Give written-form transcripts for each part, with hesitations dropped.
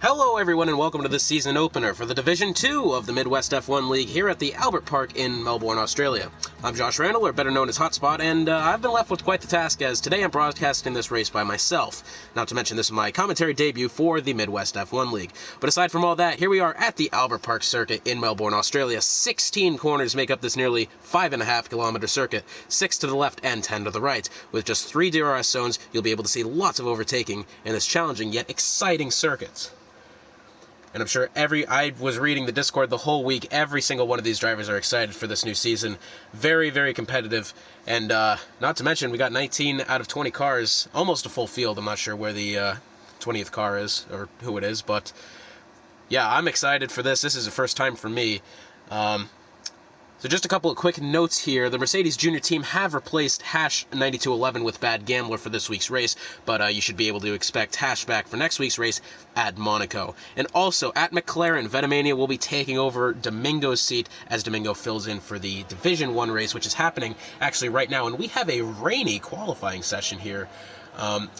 Hello everyone and welcome to this season opener for the Division 2 of the MidWest1 League here at the Albert Park in Melbourne, Australia. I'm Josh Randall, or better known as Hotspot, and I've been left with quite the task as today I'm broadcasting this race by myself. Not to mention this is my commentary debut for the MidWest1 League. But aside from all that, here we are at the Albert Park circuit in Melbourne, Australia. 16 corners make up this nearly 5.5 kilometer circuit, 6 to the left and 10 to the right. With just 3 DRS zones, you'll be able to see lots of overtaking in this challenging yet exciting circuit. And I'm sure I was reading the Discord the whole week. Every single one of these drivers are excited for this new season. Very, very competitive. And not to mention, we got 19 out of 20 cars, almost a full field. I'm not sure where the 20th car is or who it is. But yeah, I'm excited for this. This is the first time for me. So just a couple of quick notes here. The Mercedes Junior team have replaced Hash 9211 with Bad Gambler for this week's race, but you should be able to expect Hash back for next week's race at Monaco. And also, at McLaren, Venomania will be taking over Domingo's seat as Domingo fills in for the Division 1 race, which is happening actually right now. And we have a rainy qualifying session here.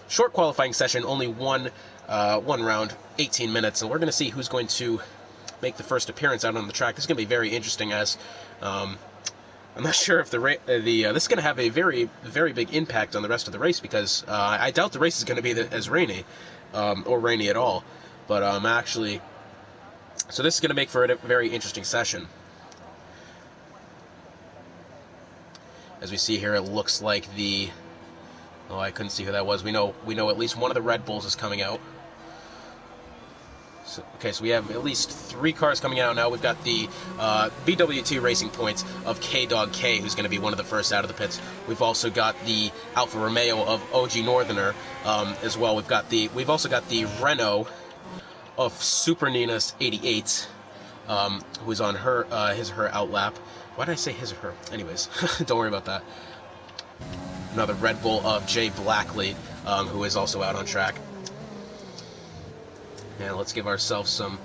Short qualifying session, only one round, 18 minutes, and we're going to see who's going to make the first appearance out on the track. This is going to be very interesting as I'm not sure if this is going to have a very, very big impact on the rest of the race because I doubt the race is going to be as rainy or rainy at all. But actually, so this is going to make for a very interesting session. As we see here, it looks like I couldn't see who that was. We know at least one of the Red Bulls is coming out. So we have at least 3 cars coming out now. We've got the BWT Racing Points of K-Dog K, who's going to be one of the first out of the pits. We've also got the Alfa Romeo of OG Northerner as well. We've also got the Renault of Super Nina's 88, who's on his or her outlap. Why did I say his or her? Anyways, don't worry about that. Another Red Bull of Jay Blackley, who is also out on track. And let's give ourselves some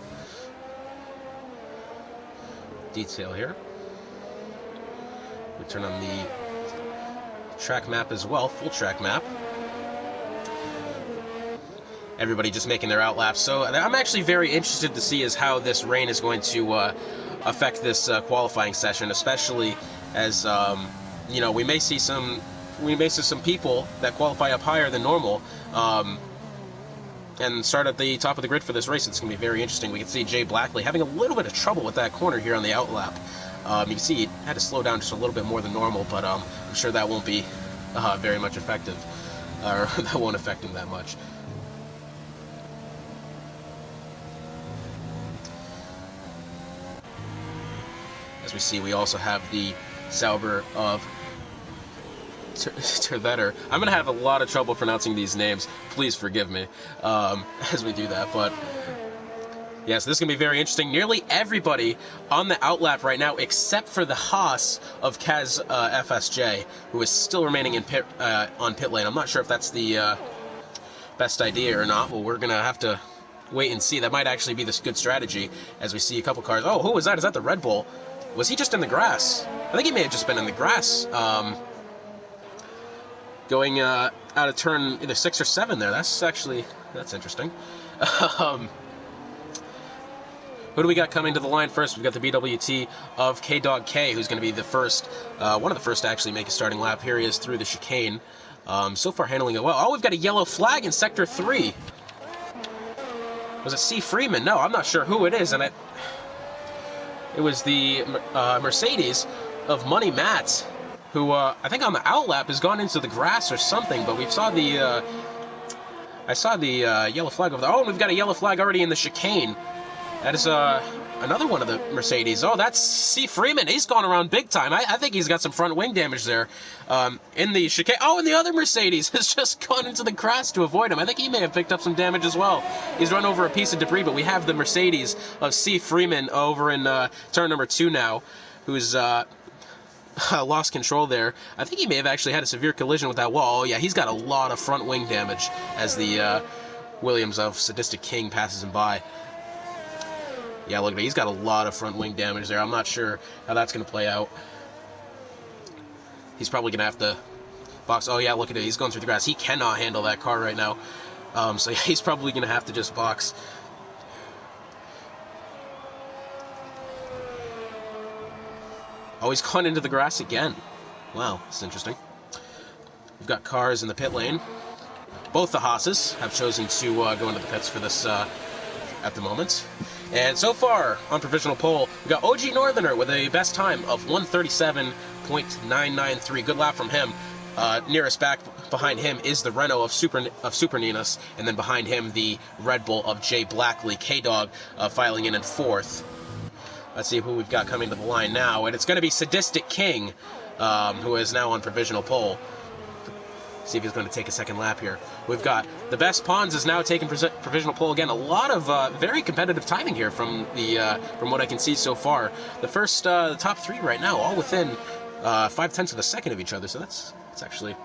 detail here. We turn on the track map as well, full track map. Everybody just making their outlaps. So I'm actually very interested to see how this rain is going to affect this qualifying session, especially as we may see some people that qualify up higher than normal. And start at the top of the grid for this race. It's going to be very interesting. We can see Jay Blackley having a little bit of trouble with that corner here on the outlap. You can see he had to slow down just a little bit more than normal, but I'm sure that won't be very much effective, or that won't affect him that much. As we see, we also have the Sauber of Tervetter. I'm going to have a lot of trouble pronouncing these names. Please forgive me as we do that. But yes, this is going to be very interesting. Nearly everybody on the outlap right now, except for the Haas of Kaz FSJ, who is still remaining in on pit lane. I'm not sure if that's the best idea or not. Well, we're going to have to wait and see. That might actually be this good strategy as we see a couple cars. Oh, who was that? Is that the Red Bull? Was he just in the grass? I think he may have just been in the grass. Going out of turn either 6 or 7 there. That's interesting. Who do we got coming to the line first? We've got the BWT of K-Dog K, who's going to be the first, one of the first to actually make a starting lap. Here he is through the chicane. So far handling it well. Oh, we've got a yellow flag in Sector 3. Was it C. Freeman? No, I'm not sure who it is. And it was the Mercedes of Money Matt, who I think on the outlap has gone into the grass or something, but I saw the yellow flag over there. Oh, we've got a yellow flag already in the chicane. That is another one of the Mercedes. Oh, that's C. Freeman. He's gone around big time. I think he's got some front wing damage there in the chicane. Oh, and the other Mercedes has just gone into the grass to avoid him. I think he may have picked up some damage as well. He's run over a piece of debris, but we have the Mercedes of C. Freeman over in turn number 2 now, who's lost control there. I think he may have actually had a severe collision with that wall. Oh, yeah, he's got a lot of front wing damage as the Williams of Sadistic King passes him by. Yeah, look at it. He's got a lot of front wing damage there. I'm not sure how that's going to play out. He's probably going to have to box. Oh, yeah, look at it. He's going through the grass. He cannot handle that car right now. So yeah, he's probably going to have to just box. Oh, he's gone into the grass again. Wow, that's interesting. We've got cars in the pit lane. Both the Haas's have chosen to go into the pits for this at the moment. And so far, on provisional pole, we've got OG Northerner with a best time of 1:37.993. Good lap from him. Nearest back behind him is the Renault of Super Ninas, and then behind him the Red Bull of Jay Blackley. K-Dog filing in 4th. Let's see who we've got coming to the line now, and it's going to be Sadistic King, who is now on provisional pole. See if he's going to take a second lap here. We've got the Best Pawns is now taking provisional pole again. A lot of very competitive timing here from what I can see so far. The first, the top 3 right now, all within 0.5 of a second of each other. So that's actually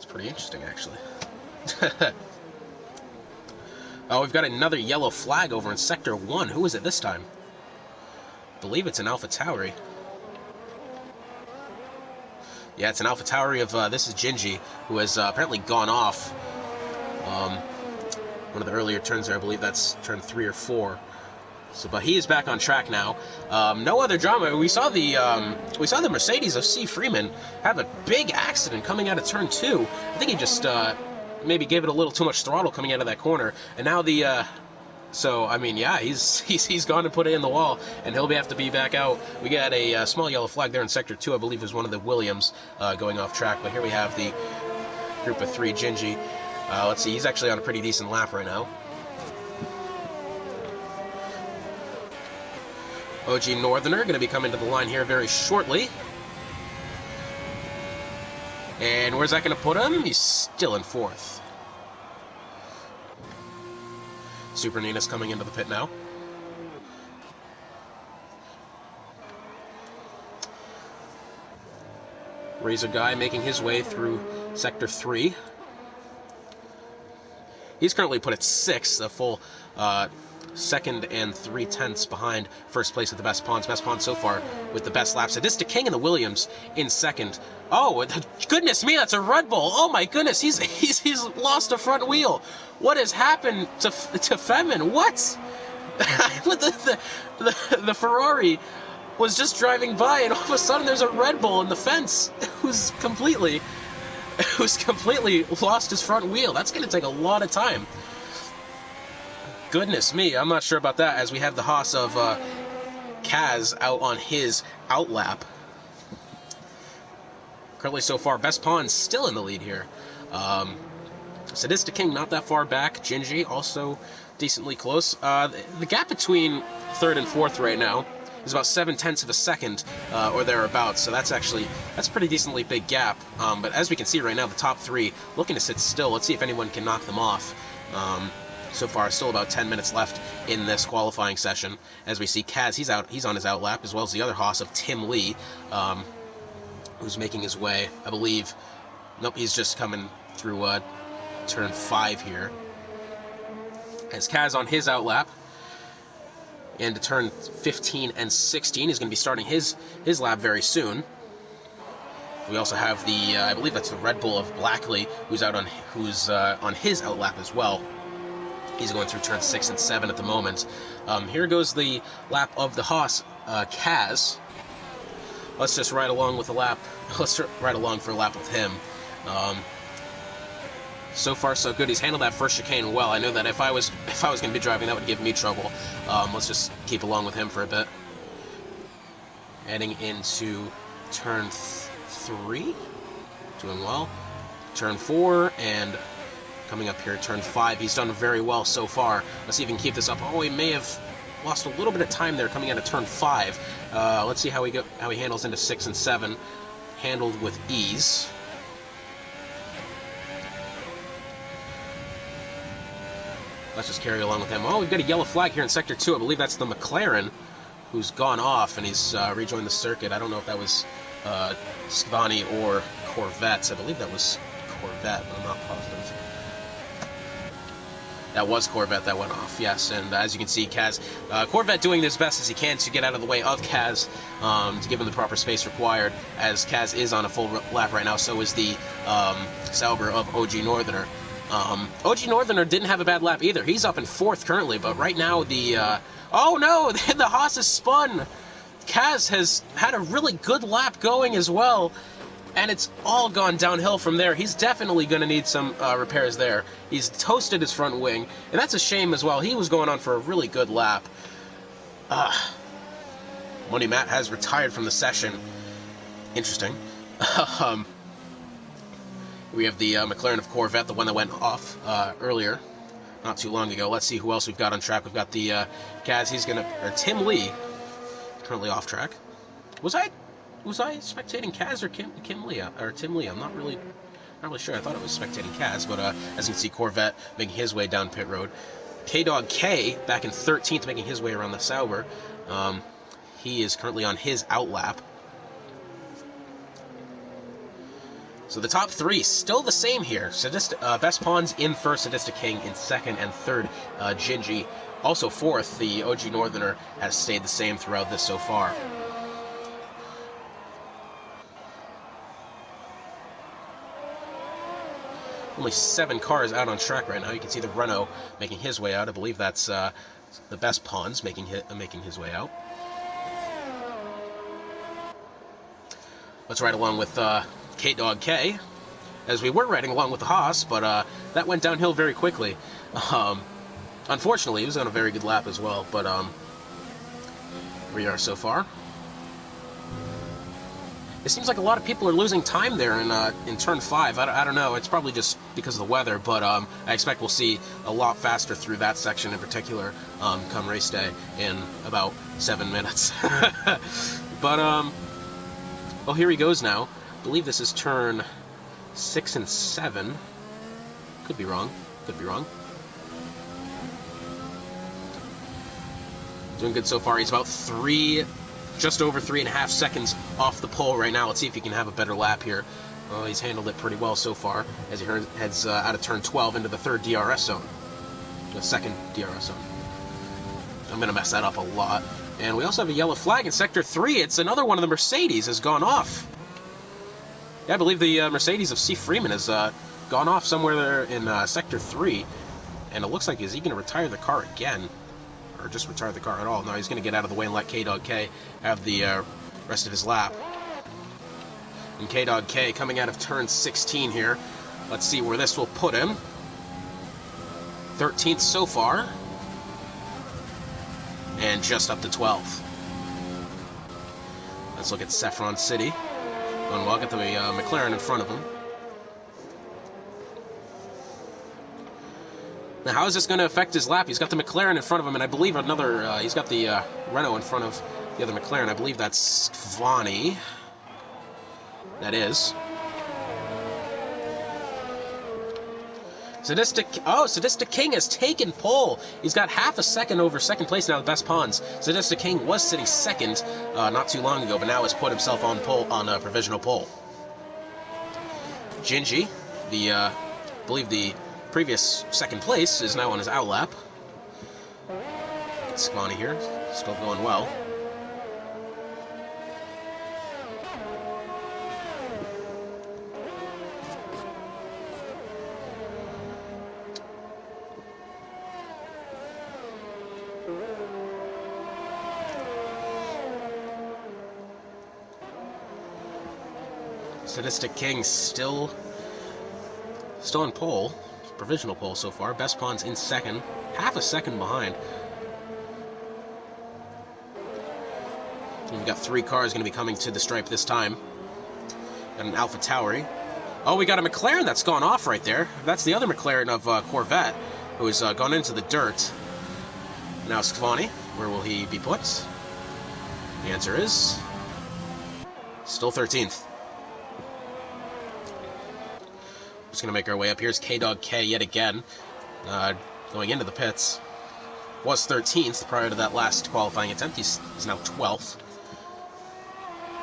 pretty interesting, actually. Oh, we've got another yellow flag over in Sector 1. Who is it this time? I believe it's an AlphaTauri. Yeah, it's an AlphaTauri of, this is Gingy, who has apparently gone off one of the earlier turns there. I believe that's turn 3 or 4. So, but he is back on track now. No other drama. We saw the Mercedes of C. Freeman have a big accident coming out of turn 2. I think he just maybe gave it a little too much throttle coming out of that corner. And now the so I mean, yeah, he's gone and put it in the wall, and he'll have to be back out. We got a small yellow flag there in Sector 2. I believe it was one of the Williams going off track. But here we have the group of 3, Gingy. Let's see, he's actually on a pretty decent lap right now. OG Northerner going to be coming to the line here very shortly. And where's that going to put him? He's still in 4th. Super Nina's coming into the pit now. Razor Guy making his way through Sector 3. He's currently put at 6th, a full 2nd and 3/10 behind first place with the Best Pawns. Best Pawns so far with the best lap. Sadistic King and the Williams in 2nd. Oh, goodness me, that's a Red Bull. Oh my goodness, he's lost a front wheel. What has happened to Femin? What? the Ferrari was just driving by, and all of a sudden there's a Red Bull in the fence who's completely lost his front wheel. That's going to take a lot of time. Goodness me, I'm not sure about that, as we have the Haas of Kaz out on his outlap. Currently so far, Best Pawn still in the lead here. Sadistic King not that far back. Gingy also decently close. The gap between 3rd and 4th right now is about 0.7 of a second or thereabouts, so that's a pretty decently big gap. But as we can see right now, the top 3 looking to sit still. Let's see if anyone can knock them off. So far, still about 10 minutes left in this qualifying session. As we see Kaz, he's on his outlap, as well as the other Haas of Tim Lee, who's making his way, I believe. Nope, he's just coming through turn 5 here. As Kaz on his outlap, into turn 15 and 16, he's going to be starting his lap very soon. We also have the, I believe that's the Red Bull of Blackley, who's on his outlap as well. He's going through turn 6 and 7 at the moment. Here goes the lap of the Haas, Kaz. Let's just ride along with the lap. Let's ride along for a lap with him. So far, so good. He's handled that first chicane well. I know that if I was going to be driving, that would give me trouble. Let's just keep along with him for a bit. Heading into turn 3, doing well. Turn 4 and coming up here, turn 5. He's done very well so far. Let's see if he can keep this up. Oh, he may have lost a little bit of time there coming out of turn 5. Let's see how he handles into 6 and 7. Handled with ease. Let's just carry along with him. Oh, we've got a yellow flag here in Sector 2. I believe that's the McLaren who's gone off, and he's rejoined the circuit. I don't know if that was Skvani or Corvettes. I believe that was Corvette, but I'm not positive. That was Corvette that went off, yes. And as you can see, Kaz, Corvette doing as best as he can to get out of the way of Kaz, to give him the proper space required, as Kaz is on a full lap right now. So is the Sauber of OG Northerner. OG Northerner didn't have a bad lap either. He's up in 4th currently, but right now the... oh no! The Haas has spun! Kaz has had a really good lap going as well, and it's all gone downhill from there. He's definitely going to need some repairs there. He's toasted his front wing, and that's a shame as well. He was going on for a really good lap. Money Matt has retired from the session. Interesting. We have the McLaren of Corvette, the one that went off earlier, not too long ago. Let's see who else we've got on track. We've got the Kaz. He's going to... or Tim Lee, currently off track. Was I spectating Kaz or Tim Lee? I'm not really sure. I thought it was spectating Kaz, but as you can see, Corvette making his way down pit road. K-Dog K back in 13th, making his way around the Sauber. He is currently on his outlap. So the top 3 still the same here. Best Pawns in 1st, Sadistic King in 2nd, and 3rd, Gingy. Also 4th, the OG Northerner has stayed the same throughout this so far. Only 7 cars out on track right now. You can see the Renault making his way out. I believe that's the Best Pawns making his way out. Let's ride along with K-Dog K, as we were riding along with the Haas, but that went downhill very quickly. Unfortunately, he was on a very good lap as well, but here we are so far. It seems like a lot of people are losing time there in turn 5. I don't know. It's probably just because of the weather, but I expect we'll see a lot faster through that section in particular come race day in about 7 minutes. But, oh, here he goes now. I believe this is turn 6 and 7. Could be wrong. Could be wrong. Doing good so far. He's about just over 3.5 seconds off the pole right now. Let's see if he can have a better lap here. He's handled it pretty well so far as he heads out of turn 12 into the 3rd DRS zone. The 2nd DRS zone. I'm going to mess that up a lot. And we also have a yellow flag in Sector 3. It's another one of the Mercedes has gone off. Yeah, I believe the Mercedes of C. Freeman has gone off somewhere there in Sector 3. And it looks like, is he going to retire the car again? Or just retire the car at all? No, he's going to get out of the way and let K-Dog K have the rest of his lap. And K-Dog K coming out of turn 16 here. Let's see where this will put him. 13th so far. And just up to 12th. Let's look at Saffron City. And we'll get the McLaren in front of him. Now, how is this going to affect his lap? He's got the McLaren in front of him, and I believe he's got the Renault in front of the other McLaren. I believe that's Svani. That is. Sadistic King has taken pole. He's got half a second over second place now, the Best Pawns. Sadistic King was sitting 2nd not too long ago, but now has put himself on a provisional pole. Gingy, I believe the previous 2nd place, is now on his outlap. Svani here, still going well. Sadistic King still on pole, provisional pole so far. Best Pawns in 2nd, half a second behind. And we've got 3 cars going to be coming to the stripe this time. Got an Alpha Tauri. Oh, we got a McLaren that's gone off right there. That's the other McLaren of Corvette, who has gone into the dirt. Now Skvani, where will he be put? The answer is still 13th. Just going to make our way up. Here's K-Dog K yet again, going into the pits. Was 13th prior to that last qualifying attempt. He's now 12th.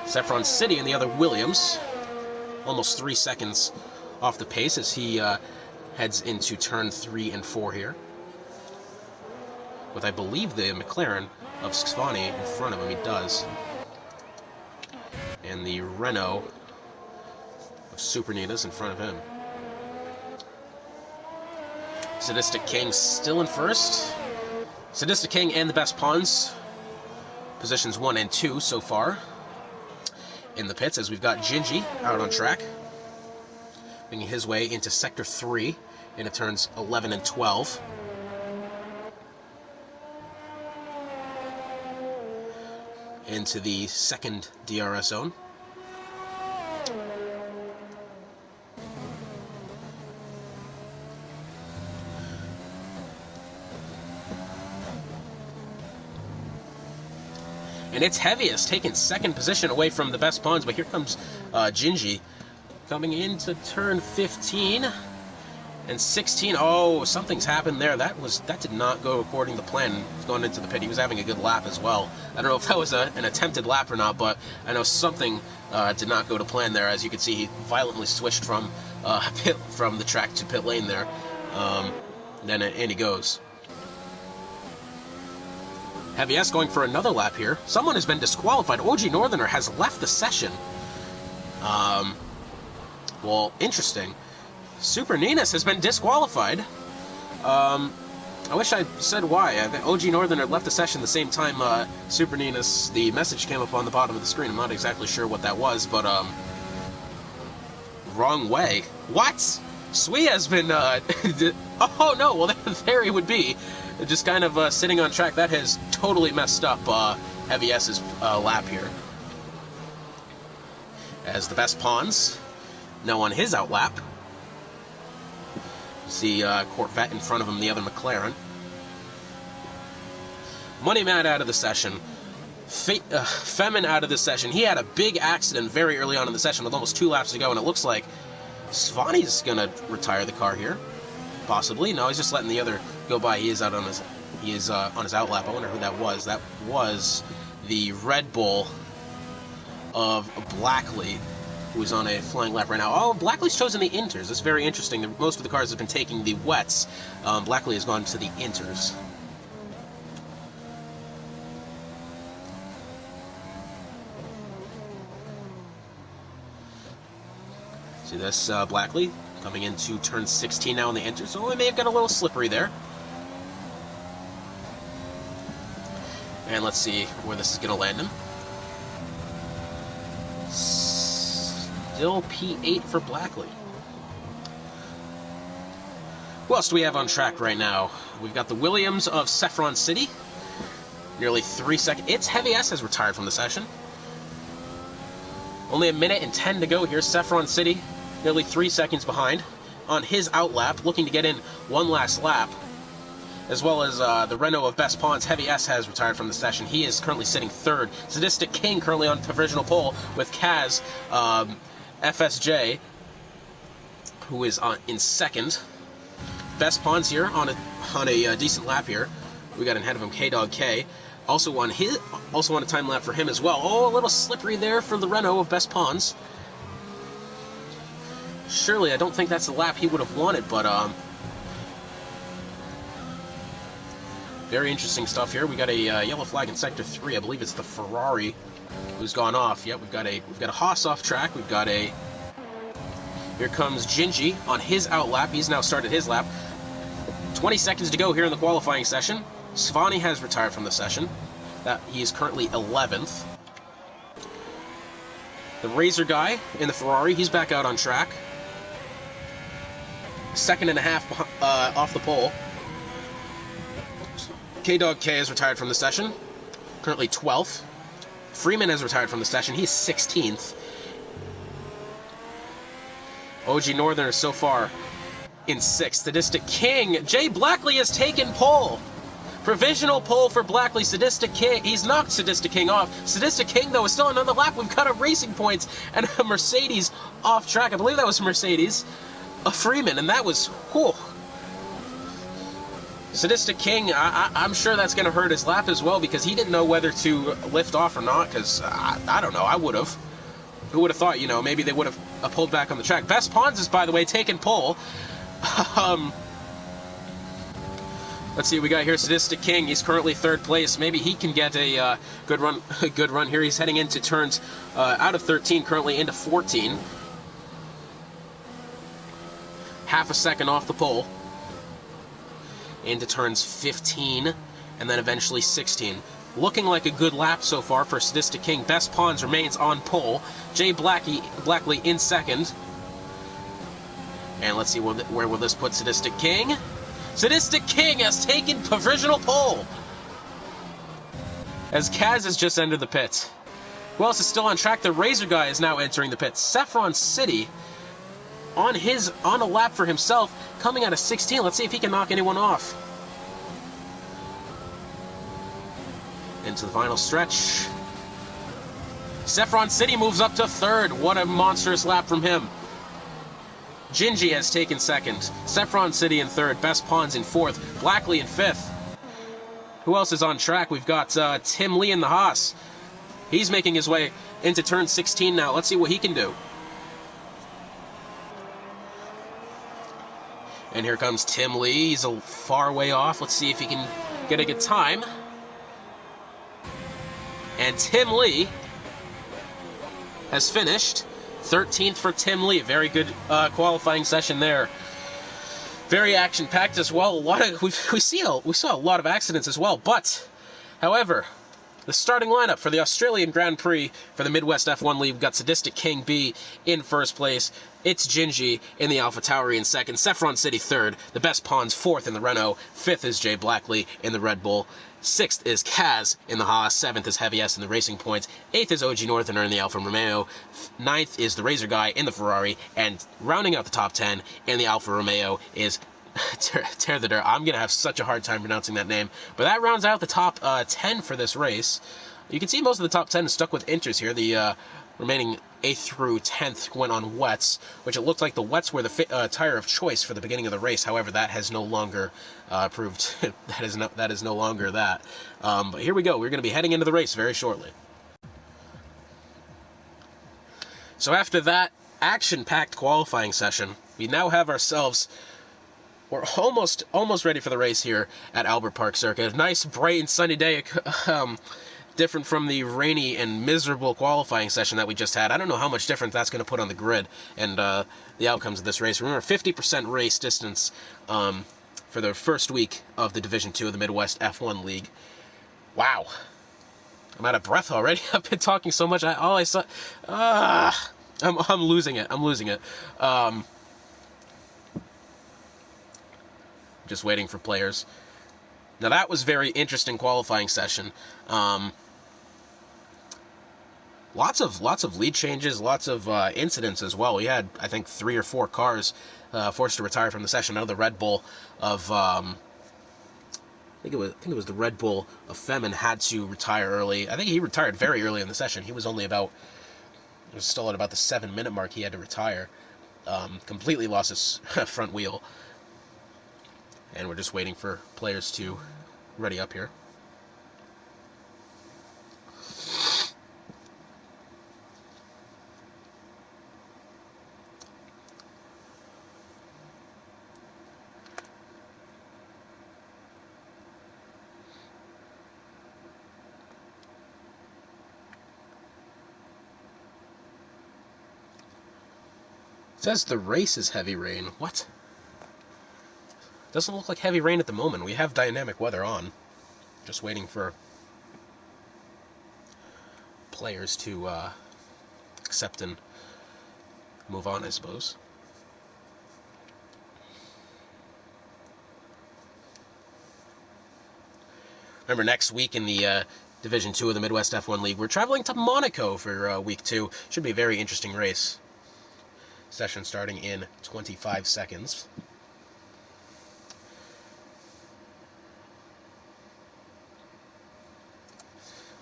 Saffron City and the other Williams, almost 3 seconds off the pace as he heads into turn 3 and 4 here. With, I believe, the McLaren of Skvani in front of him. He does. And the Renault of Super Nitas in front of him. Sadistic King still in first. Sadistic King and the Best Pawns, positions 1 and 2 so far in the pits, as we've got Gingy out on track, making his way into Sector 3 into turns 11 and 12. Into the second DRS zone. And it's Heaviest taking second position away from the Best Pawns, but here comes Gingy coming into turn 15 and 16. Oh, something's happened there. That did not go according to plan. Going into the pit, he was having a good lap as well. I don't know if that was an attempted lap or not, but I know something did not go to plan there. As you can see, he violently switched from the track to pit lane there. Then in he goes. Heavy S going for another lap here. Someone has been disqualified. OG Northerner has left the session. Well, interesting. Super Ninas has been disqualified. I wish I said why. OG Northerner left the session the same time Super Ninas, the message came up on the bottom of the screen. I'm not exactly sure what that was, but wrong way. What? Sui has been oh no, well there he would be. Just kind of sitting on track. That has totally messed up Heavy S's lap here. As the Best Pawns now on his outlap. See Corvette in front of him, the other McLaren. Money Matt out of the session. Femin out of the session. He had a big accident very early on in the session with almost 2 laps to go, and it looks like Svani's going to retire the car here. Possibly. No, he's just letting the other go by. He is out on his outlap. I wonder who that was. That was the Red Bull of Blackley, who is on a flying lap right now. Oh, Blackley's chosen the inters. That's very interesting. Most of the cars have been taking the wets. Blackley has gone to the inters. See this, Blackley coming into turn 16 now on the inters. So we may have got a little slippery there. And let's see where this is going to land him. Still P8 for Blackley. Who else do we have on track right now? We've got the Williams of Saffron City. Nearly 3 seconds. It's Heavy S has retired from the session. Only 1 minute and 10 to go here. Saffron City, nearly 3 seconds behind on his outlap, looking to get in one last lap. As well as the Renault of Best Pawns, Heavy S has retired from the session. He is currently sitting third. Sadistic King currently on provisional pole with Kaz FSJ, who is in second. Best Pawns here on a decent lap here. We got ahead of him K-Dog K. Also on a time lap for him as well. Oh, a little slippery there for the Renault of Best Pawns. Surely, I don't think that's the lap he would have wanted, but very interesting stuff here. We got a yellow flag in Sector 3. I believe it's the Ferrari who's gone off. Yep, we've got a Haas off track. We've got a. Here comes Gingy on his outlap. He's now started his lap. 20 seconds to go here in the qualifying session. Svani has retired from the session. He is currently 11th. The Razor guy in the Ferrari, he's back out on track. 2.5 off the pole. K-Dog K has retired from the session. Currently 12th. Freeman has retired from the session. He's 16th. OG Northern is so far in 6th. Sadistic King. Jay Blackley has taken pole. Provisional pole for Blackley. Sadistic King. He's knocked Sadistic King off. Sadistic King, though, is still another lap. We've got a Racing Points and a Mercedes off track. I believe that was Mercedes. A Freeman, and that was... whew. Sadistic King, I'm sure that's going to hurt his lap as well, because he didn't know whether to lift off or not, because I don't know, I would have. Who would have thought, you know, maybe they would have pulled back on the track. Best Pawns is, by the way, taking pole. Let's see what we got here. Sadistic King, he's currently 3rd place. Maybe he can get a good run here. He's heading into turns out of 13, currently into 14. Half a second off the pole. into turns 15 and then eventually 16. Looking like a good lap so far for Sadistic King. Best Pawns remains on pole. Jay Blackley in second. And let's see where will this put Sadistic King. Sadistic King has taken provisional pole as Kaz has just entered the pit. Who else is still on track? The Razor Guy is now entering the pit. Saffron City on a lap for himself, coming out of 16. Let's see if he can knock anyone off. Into the final stretch. Saffron City moves up to third. What a monstrous lap from him. Gingy has taken second. Saffron City in third. Best Pawns in fourth. Blackley in fifth. Who else is on track? We've got Tim Lee in the Haas. He's making his way into turn 16 now. Let's see what he can do. And here comes Tim Lee. He's a far way off. Let's see if he can get a good time. And Tim Lee has finished 13th for Tim Lee. Very good qualifying session there. Very action-packed as well. We saw a lot of accidents as well. But, however, the starting lineup for the Australian Grand Prix for the Midwest F1 League, we've got Sadistic King B in first place. It's Gingy in the Alpha Tauri in second. Saffron City third. The Best Pawns fourth in the Renault. Fifth is Jay Blackley in the Red Bull. Sixth is Kaz in the Haas. Seventh is Heavy S in the Racing Points. Eighth is OG Northerner in the Alfa Romeo. Ninth is the Razor Guy in the Ferrari. And rounding out the top 10 in the Alfa Romeo is Tear the Dirt. I'm going to have such a hard time pronouncing that name. But that rounds out the top 10 for this race. You can see most of the top 10 is stuck with inters here. The remaining 8th through 10th went on wets, which it looked like the wets were the tire of choice for the beginning of the race. However, that has no longer proved that is no longer that. But here we go. We're going to be heading into the race very shortly. So after that action-packed qualifying session, we now have ourselves. We're almost ready for the race here at Albert Park Circuit. A nice, bright, and sunny day. Different from the rainy and miserable qualifying session that we just had. I don't know how much difference that's going to put on the grid and the outcomes of this race. Remember, 50% race distance for the first week of the Division 2 of the Midwest F1 League. Wow. I'm out of breath already. I've been talking so much. I'm losing it. I'm losing it. Just waiting for players. Now that was very interesting qualifying session. Lots of lead changes, lots of incidents as well. We had, I think, 3 or 4 cars forced to retire from the session. Another Red Bull of I think it was the Red Bull of Femin had to retire early. I think he retired very early in the session. He was only about, it was still at about the 7-minute mark he had to retire. Completely lost his front wheel. And we're just waiting for players to ready up here. It says the race is heavy rain. What? Doesn't look like heavy rain at the moment. We have dynamic weather on. Just waiting for players to accept and move on, I suppose. Remember, next week in the Division 2 of the Midwest F1 League, we're traveling to Monaco for week 2. Should be a very interesting race. Session starting in 25 seconds.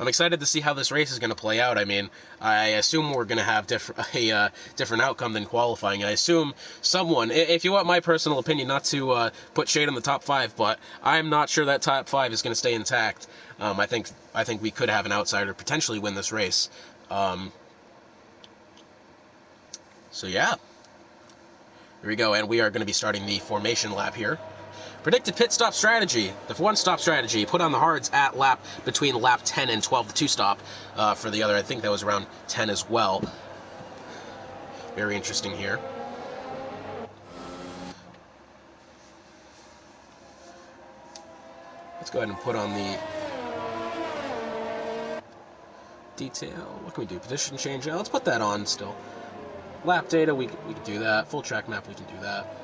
I'm excited to see how this race is going to play out. I mean, I assume we're going to have a different outcome than qualifying. I assume someone, if you want my personal opinion, not to put shade on the top 5, but I'm not sure that top 5 is going to stay intact. I think we could have an outsider potentially win this race. So yeah, here we go, and we are going to be starting the formation lap here. Predicted pit stop strategy. The one-stop strategy. Put on the hards at between lap 10 and 12, the two-stop. For the other, I think that was around 10 as well. Very interesting here. Let's go ahead and put on the detail. What can we do? Position change. Let's put that on still. Lap data, we can do that. Full track map, we can do that.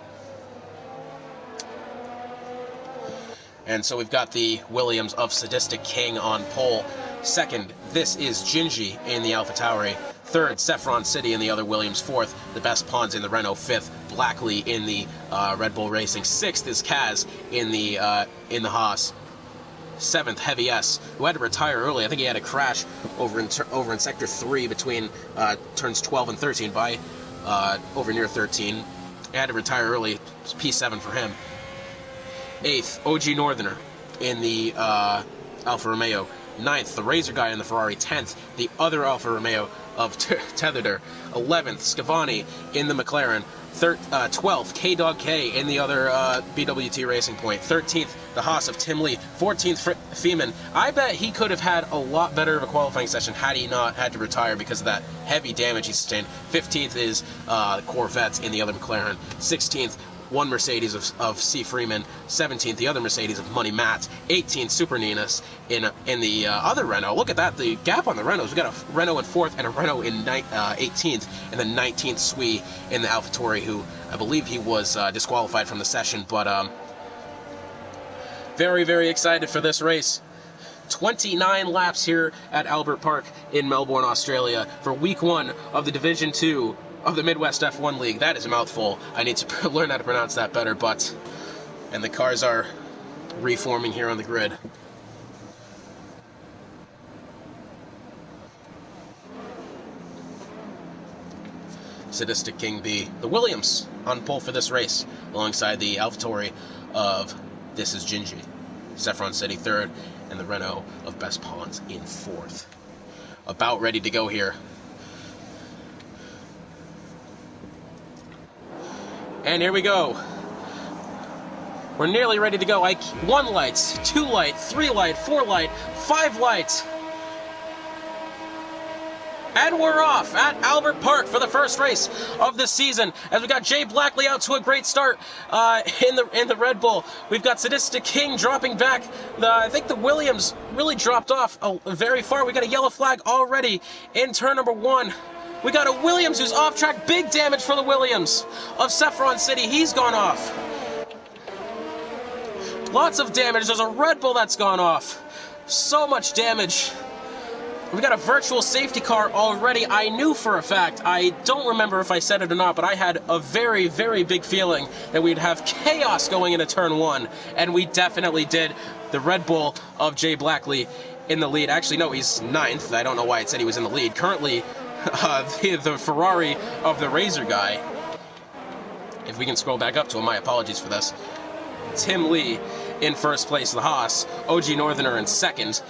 And so we've got the Williams of Sadistic King on pole. Second, this is Gingy in the AlphaTauri. Third, Saffron City in the other Williams. Fourth, the Best Pawns in the Renault. Fifth, Blackley in the Red Bull Racing. Sixth is Kaz in the Haas. Seventh, Heavy S, who had to retire early. I think he had a crash over in Sector 3 between turns 12 and 13 by over near 13. He had to retire early. It was P7 for him. Eighth, OG Northerner in the Alfa Romeo. Ninth, the Razor guy in the Ferrari. 10th, the other Alfa Romeo of Tetherder. 11th, Scavani in the McLaren. 12th, K-Dog K in the other BWT Racing Point. 13th, the Haas of Tim Lee. 14th, Feeman. I bet he could have had a lot better of a qualifying session had he not had to retire because of that heavy damage he sustained. 15th is Corvette in the other McLaren. 16th, one Mercedes of C. Freeman. 17th, the other Mercedes of Money Matt. 18th, Super Ninas in the other Renault. Look at that, the gap on the Renaults. We got a Renault in 4th and a Renault in 18th, and then 19th Sui in the AlphaTauri, who I believe he was disqualified from the session. But very, very excited for this race. 29 laps here at Albert Park in Melbourne, Australia, for week 1 of the Division 2 of the Midwest F1 League. That is a mouthful. I need to learn how to pronounce that better, and the cars are reforming here on the grid. Sadistic King B, the Williams on pole for this race, alongside the AlphaTauri of This Is Gingy. Saffron City 3rd, and the Renault of Best Pawns in 4th. About ready to go here. And here we go. We're nearly ready to go. 1 light, 2 light, 3 light, 4 light, 5 light. And we're off at Albert Park for the first race of the season, as we got Jay Blackley out to a great start in the Red Bull. We've got Sadistic King dropping back. I think the Williams really dropped off very far. We got a yellow flag already in turn number 1. We got a Williams who's off track. Big damage for the Williams of Saffron City. He's gone off. Lots of damage. There's a Red Bull that's gone off. So much damage. We got a virtual safety car already. I knew for a fact, I don't remember if I said it or not, but I had a very, very big feeling that we'd have chaos going into turn 1, and we definitely did. The Red Bull of Jay Blackley in the lead. Actually, no, he's 9th. I don't know why it said he was in the lead. Currently, the Ferrari of the Razor guy. If we can scroll back up to him, my apologies for this. Tim Lee in first place, the Haas. OG Northerner in 2nd.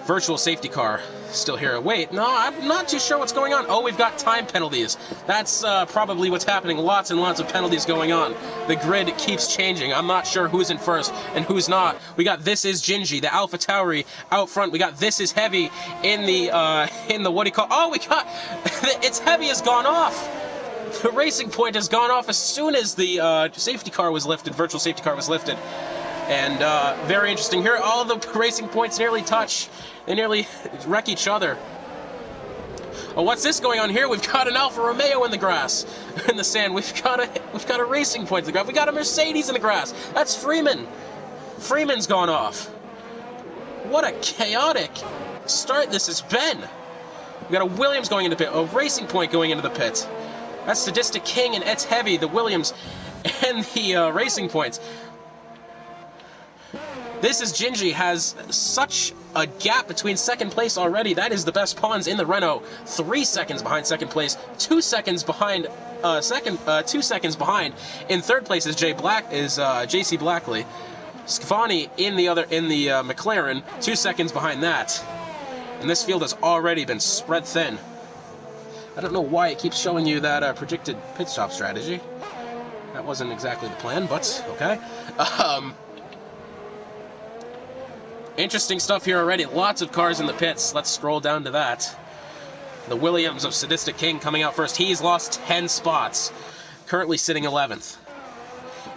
Virtual safety car still here. Wait, no, I'm not too sure what's going on. Oh, we've got time penalties. That's probably what's happening. Lots and lots of penalties going on. The grid keeps changing. I'm not sure who's in first and who's not. We got This Is Gingy, the AlphaTauri out front. We got This Is Heavy in the what do you call? Oh, we got It's Heavy has gone off. The racing point has gone off as soon as the safety car was lifted. Virtual safety car was lifted. And very interesting here. All the racing points nearly touch. They nearly wreck each other. Oh, what's this going on here? We've got an Alfa Romeo in the grass, in the sand. We've got a racing point in the grass. We got a Mercedes in the grass. That's Freeman. Freeman's gone off. What a chaotic start this has been. We got a Williams going into the pit, a racing point going into the pit. That's Sadistic King and It's Heavy, the Williams and the racing points. This Is Gingy has such a gap between second place already. That is the Best Pawns in the Renault. 3 seconds behind second place. 2 seconds behind 2 seconds behind. In third place is JC Blackley. Scavani in the McLaren. 2 seconds behind that. And this field has already been spread thin. I don't know why it keeps showing you that predicted pit stop strategy. That wasn't exactly the plan, but okay. Interesting stuff here already. Lots of cars in the pits. Let's scroll down to that. The Williams of Sadistic King coming out first. He's lost 10 spots. Currently sitting 11th.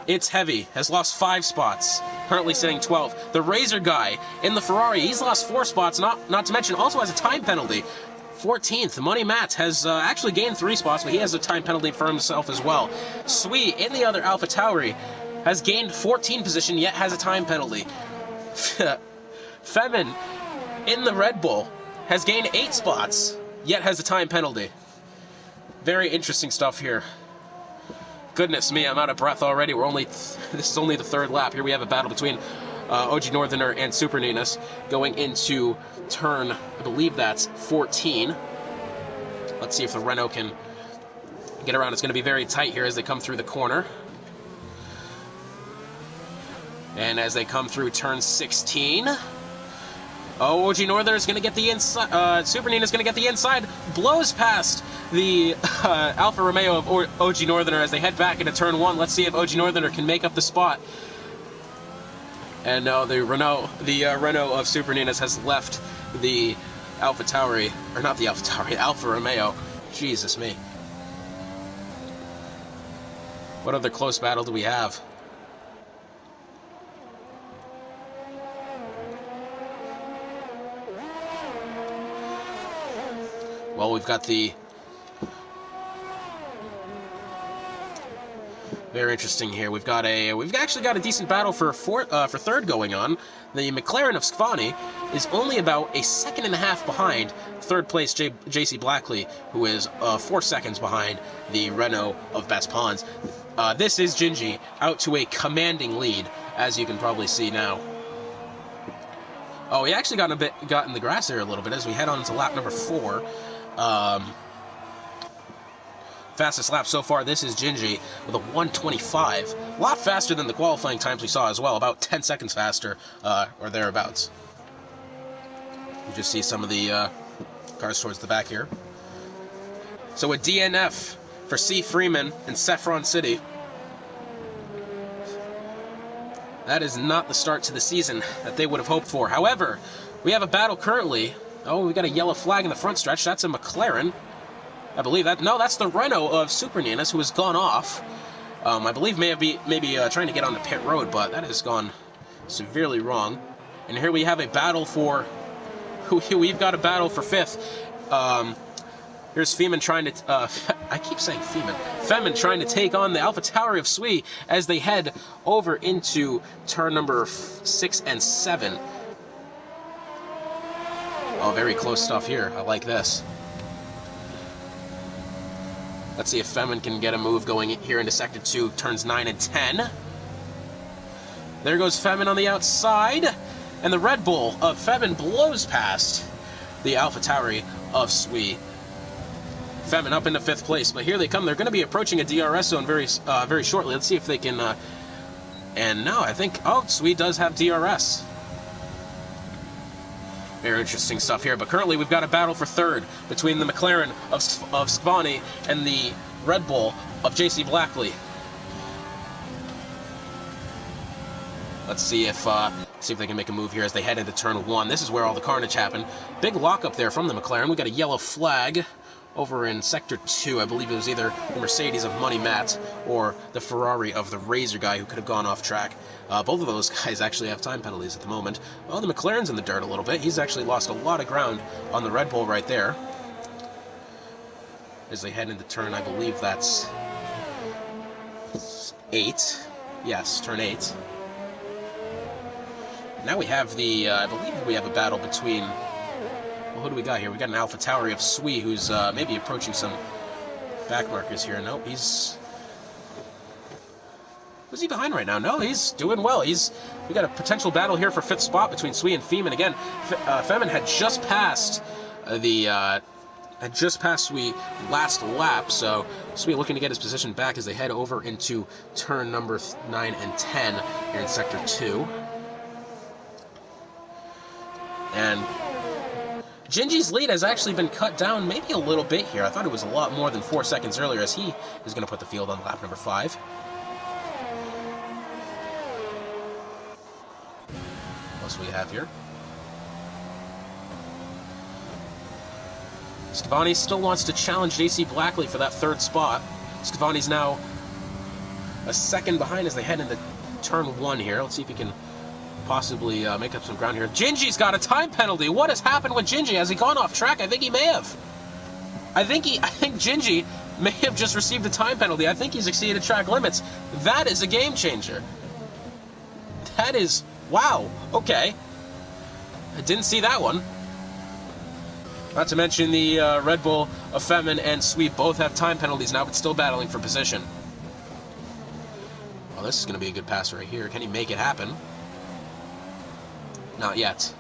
It's Heavy has lost 5 spots, currently sitting 12th. The Razor Guy in the Ferrari, he's lost 4 spots, not to mention also has a time penalty. 14th, Money Matt has actually gained 3 spots, but he has a time penalty for himself as well. Sui, in the other AlphaTauri, has gained 14 position, yet has a time penalty. Femin, in the Red Bull, has gained 8 spots, yet has a time penalty. Very interesting stuff here. Goodness me, I'm out of breath already. This is only the 3rd lap. Here we have a battle between OG Northerner and Super Ninas going into turn, I believe that's 14. Let's see if the Renault can get around. It's going to be very tight here as they come through the corner. And as they come through turn 16, OG Northerner is going to get the inside. Super Nina's going to get the inside. Blows past the Alfa Romeo of OG Northerner as they head back into turn 1. Let's see if OG Northerner can make up the spot. And no, the Renault of Super Ninas has left the AlphaTauri, or not the AlphaTauri, Alfa Romeo. Jesus me. What other close battle do we have? Well, we've got the very interesting here. We've actually got a decent battle for 3rd going on. The McLaren of Skvani is only about a 1.5 seconds behind 3rd place JC Blackley, who is 4 seconds behind the Renault of Best Pawns. This is Gingy out to a commanding lead, as you can probably see now. Oh, he actually got in the grass there a little bit as we head on to lap number 4. Fastest lap so far, this is Gingy with a 1:25. A lot faster than the qualifying times we saw as well, about 10 seconds faster, or thereabouts. You just see some of the cars towards the back here. So a DNF for C. Freeman in Saffron City. That is not the start to the season that they would have hoped for. However, we have a battle currently. Oh, we got a yellow flag in the front stretch. That's a McLaren. I believe that. No, that's the Renault of Super Ninas who has gone off. I believe maybe trying to get on the pit road, but that has gone severely wrong. And here we have a battle for. We've got a battle for 5th. Here's Femin trying to. I keep saying Femin. Femin trying to take on the AlphaTauri of Sui as they head over into turn number 6 and 7. Oh, very close stuff here. I like this. Let's see if Femin can get a move going here into Sector 2, turns 9 and 10. There goes Femin on the outside, and the Red Bull of Femin blows past the AlphaTauri of Sui. Femin up into 5th place, but here they come. They're going to be approaching a DRS zone very shortly. Let's see if they can... and no, I think... Oh, Sui does have DRS. Very interesting stuff here, but currently we've got a battle for 3rd between the McLaren of Skvani and the Red Bull of JC Blackley. Let's see if they can make a move here as they head into turn 1. This is where all the carnage happened. Big lockup there from the McLaren. We got a yellow flag over in Sector 2. I believe it was either the Mercedes of Money Matt or the Ferrari of the Razor Guy who could have gone off track. Both of those guys actually have time penalties at the moment. Well, the McLaren's in the dirt a little bit. He's actually lost a lot of ground on the Red Bull right there. As they head into turn, I believe that's 8. Yes, turn 8. Now we have I believe we have a battle between... Well, who do we got here? We got an AlphaTauri of Sui who's maybe approaching some back markers here. Nope, he's... Who's he behind right now? No, he's doing well. We got a potential battle here for 5th spot between Sui and Femin. Again, Femin had just passed Sui last lap, so Sui looking to get his position back as they head over into turn number 9 and 10 here in Sector 2. And Gingy's lead has actually been cut down maybe a little bit here. I thought it was a lot more than 4 seconds earlier, as he is going to put the field on lap number 5. What else do we have here? Skvani still wants to challenge JC Blackley for that 3rd spot. Skvani's now a second behind as they head into turn 1 here. Let's see if he can possibly make up some ground here. Gingy's got a time penalty. What has happened with Gingy? Has he gone off track? I think he may have. I think Gingy may have just received a time penalty. I think he's exceeded track limits. That is a game changer. That is... wow. Okay. I didn't see that one. Not to mention the Red Bull of Femin and Sweet both have time penalties now, but still battling for position. Well, this is going to be a good pass right here. Can he make it happen? Not yet.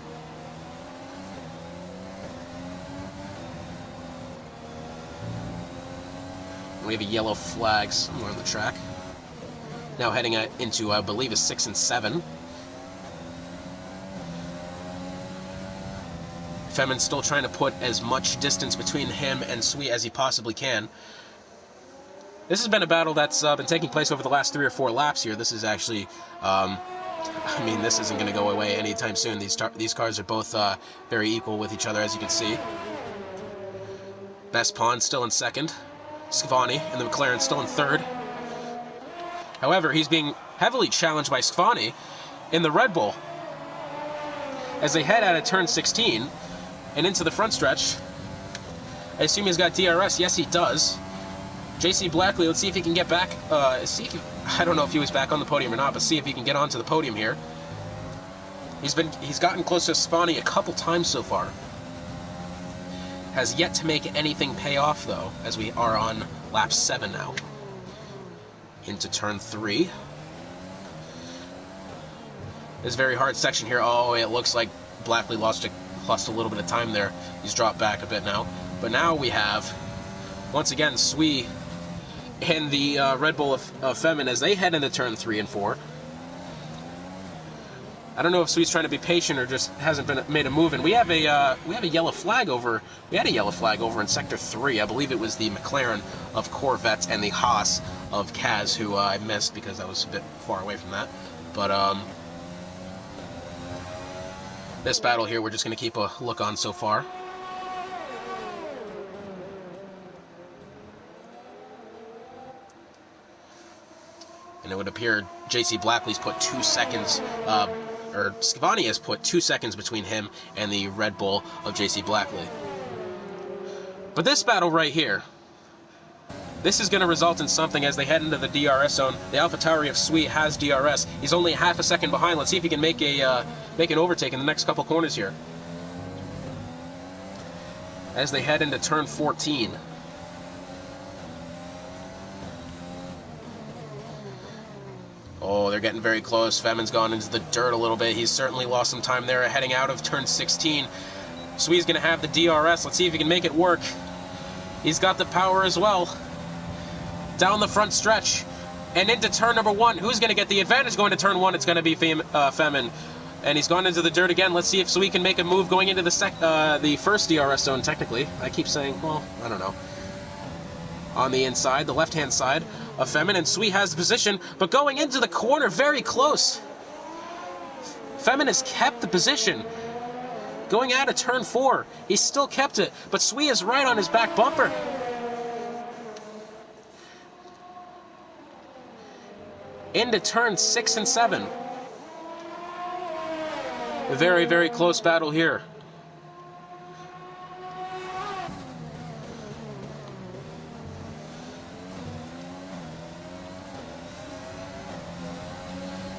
We have a yellow flag somewhere on the track. Now heading into, I believe, a 6 and 7. Femin's still trying to put as much distance between him and Sweet as he possibly can. This has been a battle that's been taking place over the last 3 or 4 laps here. This is actually, I mean, this isn't going to go away anytime soon. These cars are both very equal with each other, as you can see. Best Pawn still in second. Scavani and the McLaren still in third. However, he's being heavily challenged by Scavani in the Red Bull as they head out of turn 16 and into the front stretch. I assume he's got DRS. Yes, he does. JC Blackley, let's see if he can get back. I don't know if he was back on the podium or not, but see if he can get onto the podium here. He's gotten close to Scavani a couple times so far. Has yet to make anything pay off, though, as we are on lap 7 now. Into turn 3. This very hard section here. Oh, it looks like Blackley lost a little bit of time there. He's dropped back a bit now. But now we have, once again, Sui and the Red Bull of Femin as they head into turn 3 and 4. I don't know if Sui's trying to be patient or just hasn't made a move. And we have a yellow flag over. We had a yellow flag over in sector 3. I believe it was the McLaren of Corvette and the Haas of Kaz, who I missed because I was a bit far away from that. But this battle here, we're just going to keep a look on so far. And it would appear JC Blackley's put 2 seconds. Or Scavani has put 2 seconds between him and the Red Bull of JC Blackley. But this battle right here, this is going to result in something as they head into the DRS zone. The AlphaTauri of Sweet has DRS. He's only half a second behind. Let's see if he can make an overtake in the next couple corners here. As they head into turn 14. Oh, they're getting very close. Femin's gone into the dirt a little bit. He's certainly lost some time there heading out of turn 16. Sweet's going to have the DRS. Let's see if he can make it work. He's got the power as well. Down the front stretch and into turn number 1. Who's going to get the advantage going to turn 1? It's going to be Femin. And he's gone into the dirt again. Let's see if Sweet can make a move going into the first DRS zone, technically. I keep saying, well, I don't know. On the inside, the left-hand side of Femin, and Sweet has the position, but going into the corner, very close. Femin has kept the position. Going out of turn 4, he still kept it, but Sweet is right on his back bumper. Into turn 6 and 7. A very, very close battle here.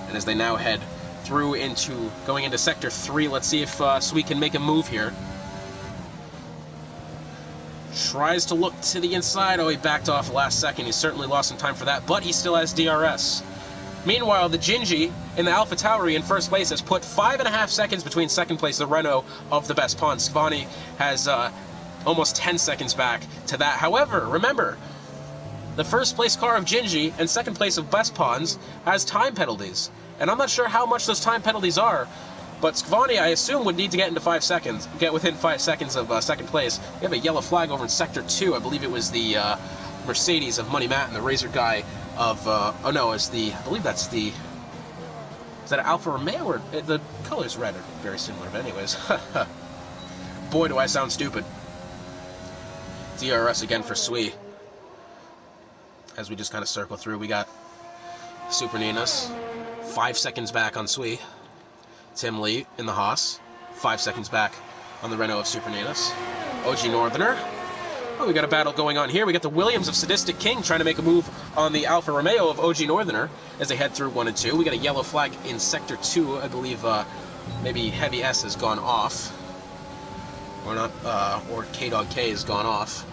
And as they now head through going into sector 3, let's see if Sweet can make a move here. Tries to look to the inside. Oh, he backed off last second. He certainly lost some time for that, but he still has DRS. Meanwhile, the Gingy in the AlphaTauri in first place has put 5.5 seconds between second place, the Renault of the Best Pawn. Scavani has almost 10 seconds back to that. However, remember, the first place car of Gingy and second place of Best Pawns has time penalties. And I'm not sure how much those time penalties are, but Scavani, I assume, would need to get within 5 seconds of second place. We have a yellow flag over in sector 2. I believe it was the Mercedes of Money Matt and the Razor guy of, I believe that's the, is that Alfa Romeo, or the colors red are very similar, but anyways. Boy, do I sound stupid. DRS again for Sui. As we just kind of circle through, we got Super Ninas, 5 seconds back on Sui. Tim Lee in the Haas, 5 seconds back on the Renault of Super Ninas. OG Northerner. Oh, we got a battle going on here. We got the Williams of Sadistic King trying to make a move on the Alfa Romeo of OG Northerner as they head through 1 and 2. We got a yellow flag in Sector 2. I believe maybe Heavy S has gone off. Or not, or K-Dog K has gone off.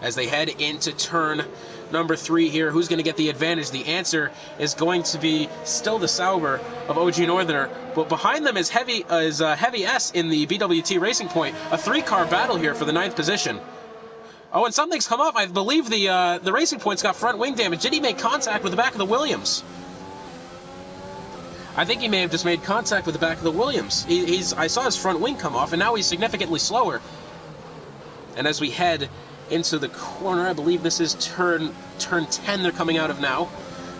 As they head into turn number 3 here, who's going to get the advantage? The answer is going to be still the Sauber of OG Northerner, but behind them is Heavy S in the BWT Racing Point. A 3-car battle here for the 9th position. Oh, and something's come up. I believe the Racing Point's got front wing damage. Did he make contact with the back of the Williams? I think he may have just made contact with the back of the Williams. I saw his front wing come off, and now he's significantly slower. And as we head into the corner, I believe this is turn 10 they're coming out of now.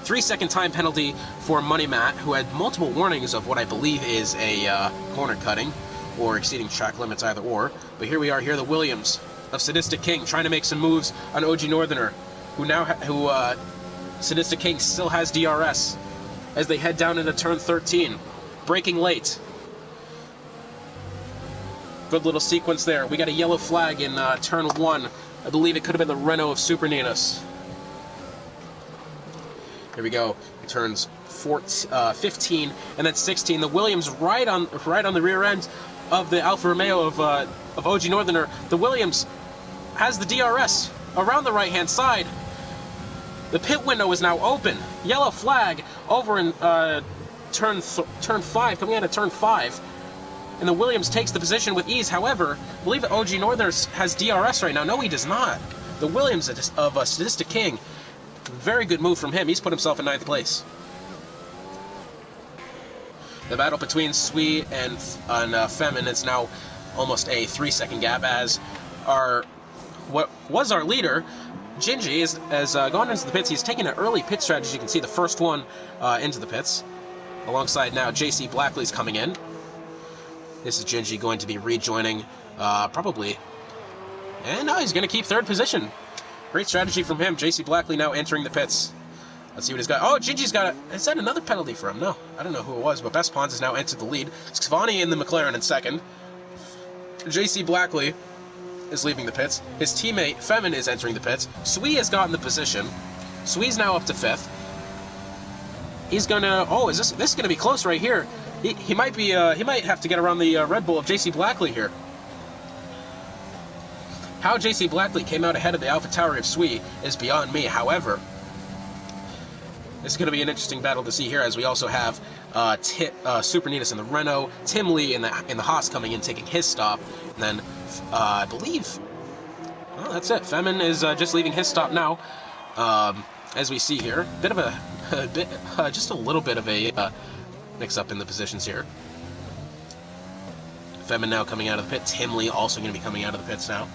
3-second time penalty for Money Matt, who had multiple warnings of what I believe is a corner cutting or exceeding track limits, either or. But here we are, here the Williams of Sadistic King trying to make some moves on OG Northerner, who Sadistic King still has DRS as they head down into turn 13, braking late. Good little sequence there. We got a yellow flag in turn 1. I believe it could have been the Renault of Super Ninas. Here we go. Turns 15 and then 16. The Williams right on the rear end of the Alfa Romeo of OG Northerner. The Williams has the DRS around the right-hand side. The pit window is now open. Yellow flag over in turn 5, coming out of turn 5. And the Williams takes the position with ease. However, I believe that OG Northerner has DRS right now. No, he does not. The Williams of Sadistic King. Very good move from him. He's put himself in 9th place. The battle between Sui and Femin is now almost a 3-second gap, as what was our leader, Gingy, has gone into the pits. He's taken an early pit strategy. You can see the first one into the pits. Alongside now, JC Blackley's coming in. This is Gingy going to be rejoining, probably. And now he's going to keep 3rd position. Great strategy from him. JC Blackley now entering the pits. Let's see what he's got. Oh, Gingy's got is that another penalty for him? No, I don't know who it was, but Best Pons has now entered the lead. Skvani in the McLaren in 2nd. JC Blackley is leaving the pits. His teammate, Femin, is entering the pits. Sui has gotten the position. Sui's now up to 5th. He's gonna... Oh, is this gonna be close right here? He might be, he might have to get around the Red Bull of JC Blackley here. How JC Blackley came out ahead of the AlphaTauri of Sui is beyond me. However, this is going to be an interesting battle to see here, as we also have Super Ninas in the Renault, Tim Lee in the Haas coming in, taking his stop, and then I believe, well, that's it. Femin is just leaving his stop now. As we see here, just a little bit of a mix-up in the positions here. Femin now coming out of the pit. Tim Lee also going to be coming out of the pits now.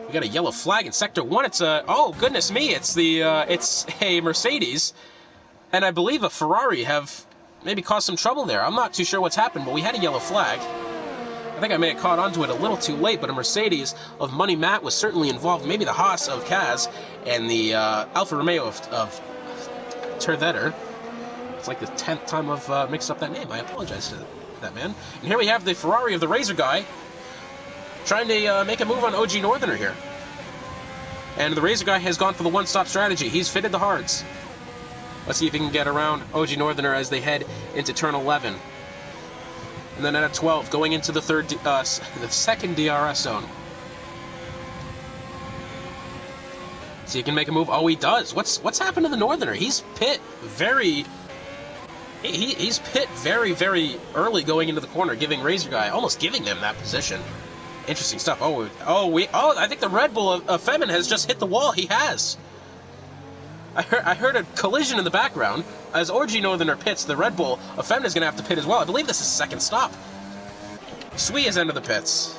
We got a yellow flag in Sector 1. It's a... Oh, goodness me. It's a Mercedes. And I believe a Ferrari have maybe caused some trouble there. I'm not too sure what's happened, but we had a yellow flag. I think I may have caught onto it a little too late, but a Mercedes of Money Matt was certainly involved. Maybe the Haas of Kaz and the Alfa Romeo of Tervetter. It's like the 10th time I've mixed up that name. I apologize to that man. And here we have the Ferrari of the Razor Guy, trying to make a move on OG Northerner here. And the Razor Guy has gone for the one-stop strategy. He's fitted the hards. Let's see if he can get around OG Northerner as they head into turn 11. And then at 12, going into the second DRS zone. So he can make a move. Oh, he does. What's happened to the Northerner? He's pit very... He's pit very, very early going into the corner, giving Razor Guy, almost giving them that position. Interesting stuff. I think the Red Bull of Femin has just hit the wall. He has. I heard a collision in the background. As OG Northerner pits, the Red Bull of Femin is going to have to pit as well. I believe this is second stop. Sui has entered the pits,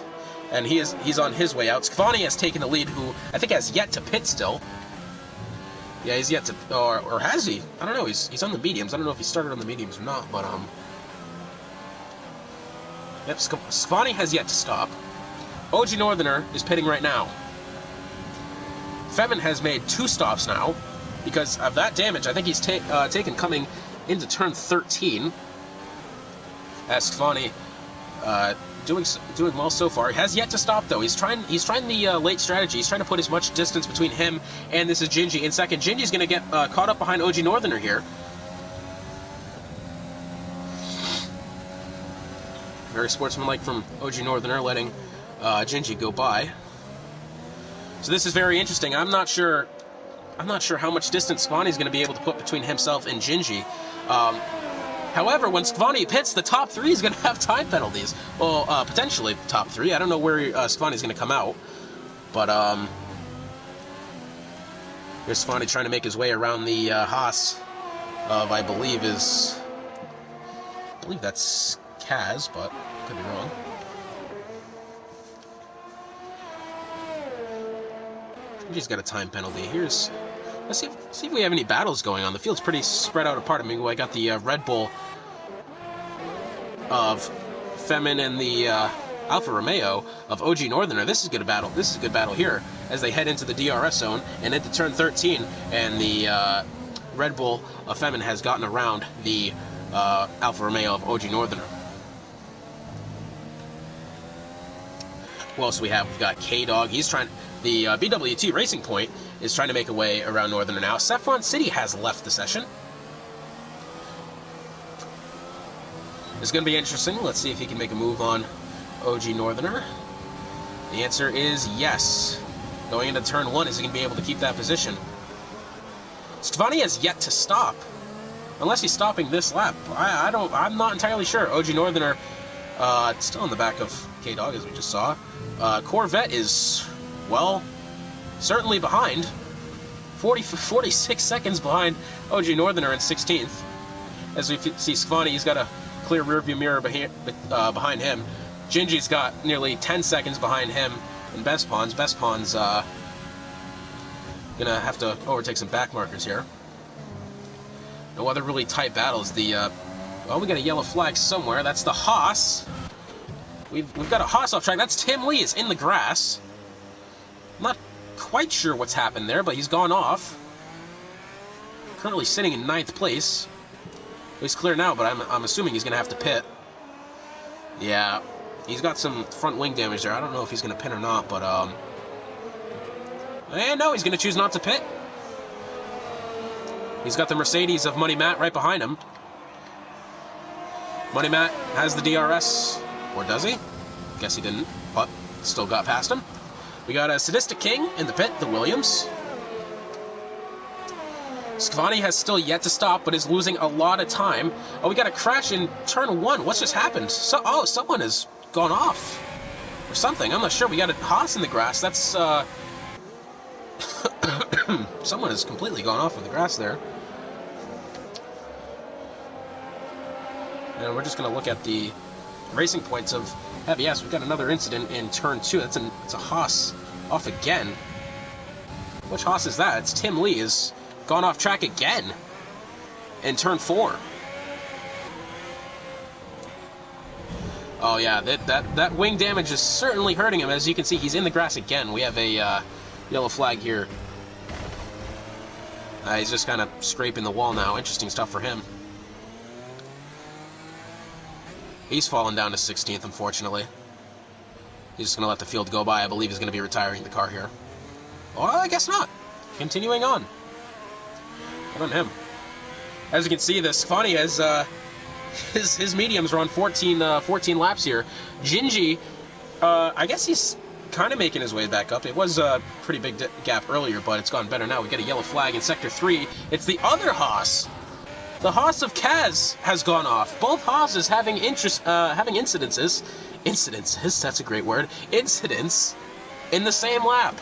and he's on his way out. Skvani has taken the lead, who I think has yet to pit still. Yeah, he's yet to, or has he? I don't know. He's on the mediums. I don't know if he started on the mediums or not, but Yep, Skvani has yet to stop. OG Northerner is pitting right now. Femin has made 2 stops now because of that damage. I think he's taken coming into turn 13. As Skvani doing well so far. He has yet to stop though. He's trying the late strategy. He's trying to put as much distance between him and this is Gingy in second. Gingy's going to get caught up behind OG Northerner here. Very sportsmanlike from OG Northerner, letting Gingy go by. So this is very interesting. I'm not sure how much distance Skvani's going to be able to put between himself and Gingy. However, when Skvani pits, the top 3 is going to have time penalties. Well, potentially top 3. I don't know where Skvani's going to come out. But here's Skvani trying to make his way around the Haas of, I believe that's Kaz, but could be wrong. He's got a time penalty. Let's see if we have any battles going on. The field's pretty spread out apart. I mean, I got the Red Bull of Femin and the Alfa Romeo of OG Northerner. This is a good battle. This is a good battle here as they head into the DRS zone and into turn 13. And the Red Bull of Femin has gotten around the Alfa Romeo of OG Northerner. Who else we have? We've got K-Dog. He's trying. The BWT Racing Point is trying to make a way around Northerner now. Saffron City has left the session. It's going to be interesting. Let's see if he can make a move on OG Northerner. The answer is yes. Going into turn 1, is he going to be able to keep that position? Skvani has yet to stop. Unless he's stopping this lap. I'm not entirely sure. OG Northerner still in the back of K-Dog, as we just saw. Corvette is, well, certainly behind. 46 seconds behind OG Northerner in 16th. As we see Skvani, he's got a clear rearview mirror behind him. Gingy's got nearly 10 seconds behind him in Best Pawns. Best Pawns gonna have to overtake some back markers here. No other really tight battles. Well, we got a yellow flag somewhere. That's the Haas. We've got a Haas off track. That's Tim Lee is in the grass. I'm not quite sure what's happened there, but he's gone off. Currently sitting in 9th place. He's clear now, but I'm assuming he's going to have to pit. Yeah, he's got some front wing damage there. I don't know if he's going to pit or not, but and no, he's going to choose not to pit. He's got the Mercedes of Money Matt right behind him. Money Matt has the DRS. Or does he? Guess he didn't, but still got past him. We got a Sadistic King in the pit, the Williams. Skvani has still yet to stop, but is losing a lot of time. Oh, we got a crash in turn 1. What's just happened? Someone has gone off. Or something. I'm not sure. We got a Haas in the grass. That's, someone has completely gone off of the grass there. And we're just going to look at the racing points of heavy. Yes, we've got another incident in turn 2. It's a Haas off again. Which Haas is that? It's Tim Lee is gone off track again in turn 4. Oh yeah, that wing damage is certainly hurting him. As you can see, he's in the grass again. We have a yellow flag here. He's just kind of scraping the wall now. Interesting stuff for him. He's fallen down to 16th, unfortunately. He's just going to let the field go by. I believe he's going to be retiring the car here. Well, I guess not. Continuing on. Good on him. As you can see, the Skvani has his mediums are on 14 laps here. Gingy, I guess he's kind of making his way back up. It was a pretty big gap earlier, but it's gone better now. We get a yellow flag in Sector 3. It's the other Haas. The Haas of Kaz has gone off. Both Haas's having incidences, that's a great word, incidents in the same lap.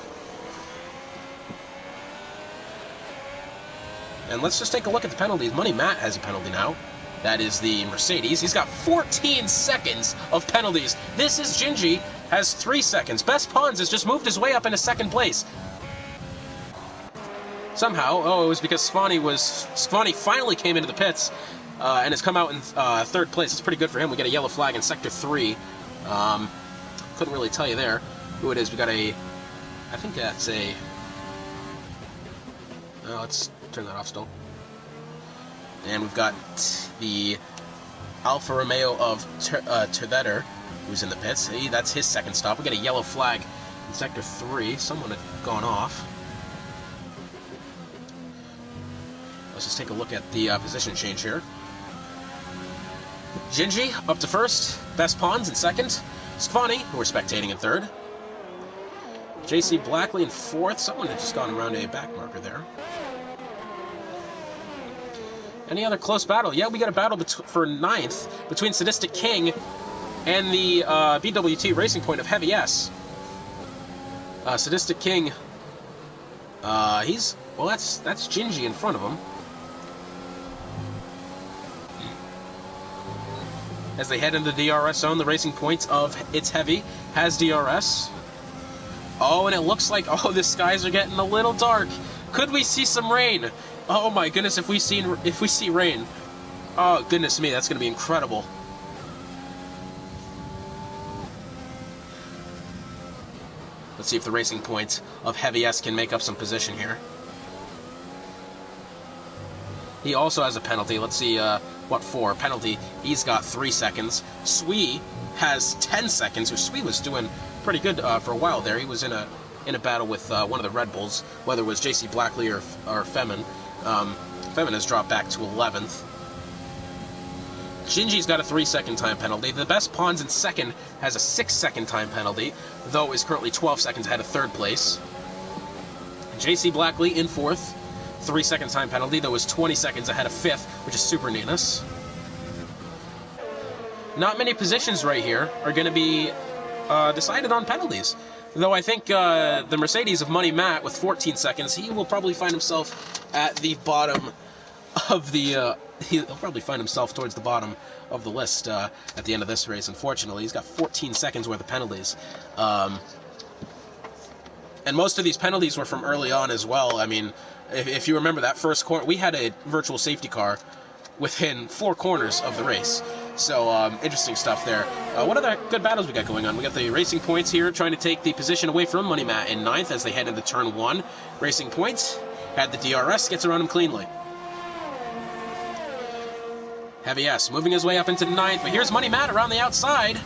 And let's just take a look at the penalties. Money Matt has a penalty now. That is the Mercedes. He's got 14 seconds of penalties. This is Gingy, has 3 seconds. Best Pawns has just moved his way up into 2nd place. Somehow, it was because Skvani finally came into the pits and has come out in 3rd place. It's pretty good for him. We get a yellow flag in Sector 3 Couldn't really tell you there who it is. We got I think that's let's turn that off still. And we've got the Alfa Romeo of Tervetter, who's in the pits. That's his second stop. We got a yellow flag in Sector 3. Someone had gone off. Let's just take a look at the position change here. Gingy up to first. Best Pawns in second. Skvani, who we're spectating, in third. JC Blackley in fourth. Someone had just gone around a back marker there. Any other close battle? Yeah, we got a battle for ninth between Sadistic King and the BWT Racing Point of Heavy S. Sadistic King, that's Gingy in front of him. As they head into the DRS zone, the Racing Point of It's Heavy has DRS. Oh, and it looks like, the skies are getting a little dark. Could we see some rain? Oh my goodness, if we see rain. Oh, goodness me, that's going to be incredible. Let's see if the Racing Point of Heavy S can make up some position here. He also has a penalty. Let's see, what for? Penalty. He's got 3 seconds. Swee has 10 seconds. Swee was doing pretty good for a while there. He was in a battle with one of the Red Bulls, whether it was JC Blackley or Femin. Femin has dropped back to 11th. Gingy's got a 3-second time penalty. The Best Pawns in second has a 6-second time penalty, though is currently 12 seconds ahead of third place. JC Blackley in fourth. 3-second time penalty, though is 20 seconds ahead of fifth, which is super neatness. Not many positions right here are going to be decided on penalties. Though I think the Mercedes of Money Matt with 14 seconds, he will probably find himself at the bottom of the... he'll probably find himself towards the bottom of the list at the end of this race, unfortunately. He's got 14 seconds worth of penalties. And most of these penalties were from early on as well. I mean, if you remember that first corner, we had a virtual safety car within 4 corners of the race. So, interesting stuff there. What other good battles we got going on? We got the Racing Points here trying to take the position away from Money Matt in 9th as they head into turn 1. Racing Points had the DRS, gets around him cleanly. Heavy S moving his way up into 9th, but here's Money Matt around the outside,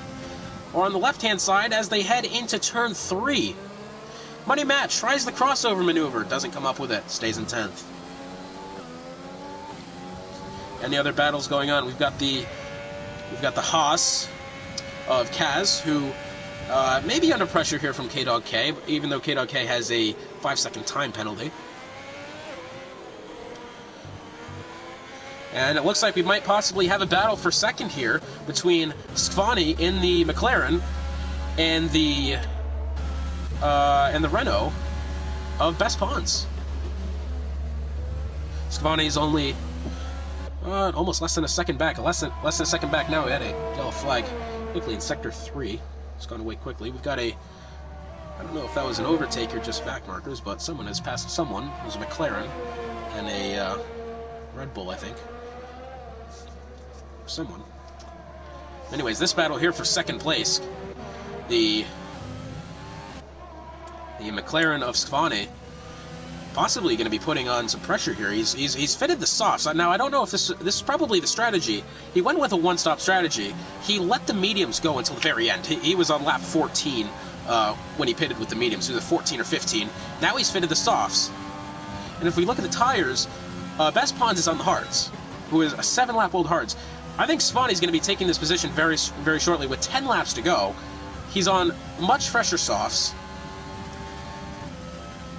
or on the left-hand side as they head into turn 3. Money Matt tries the crossover maneuver, doesn't come up with it, stays in 10th. Any other battles going on? We've got the Haas of Kaz, who may be under pressure here from K-Dog K, even though K-Dog K has a 5-second time penalty. And it looks like we might possibly have a battle for second here between Skvani in the McLaren and the Renault of Best Pawns. Skvani's only almost less than a second back. Less than a second back now. We had a yellow flag quickly in Sector 3. It's gone away quickly. We've got I don't know if that was an overtake or just back markers, but someone has passed someone. It was a McLaren and a Red Bull, I think. Someone. Anyways, this battle here for second place. The McLaren of Skvani possibly going to be putting on some pressure here. He's fitted the softs. Now, I don't know if this is probably the strategy. He went with a one-stop strategy. He let the mediums go until the very end. He was on lap 14 when he pitted with the mediums. He was at 14 or 15. Now he's fitted the softs. And if we look at the tires, Best Pawns is on the hards, who is a 7-lap-old hards. I think Skvani's going to be taking this position very, very shortly with 10 laps to go. He's on much fresher softs.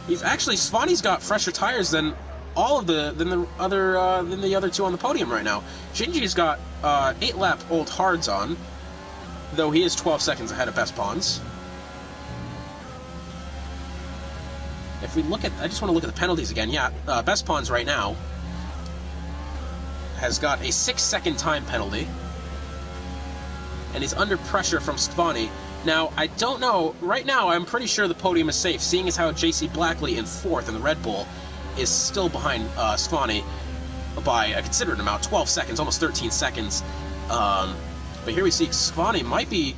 Skvani's got fresher tires than the other two on the podium right now. Gingy's got 8-lap-old hards on, though he is 12 seconds ahead of Best Pawns. If we look at, I just want to look at the penalties again. Yeah, Best Pawns right now has got a 6-second time penalty, and he's under pressure from Skvani. Now, I don't know, right now I'm pretty sure the podium is safe, seeing as how JC Blackley in 4th and the Red Bull is still behind Skvani by a considerate amount, 12 seconds, almost 13 seconds. But here we see Skvani might be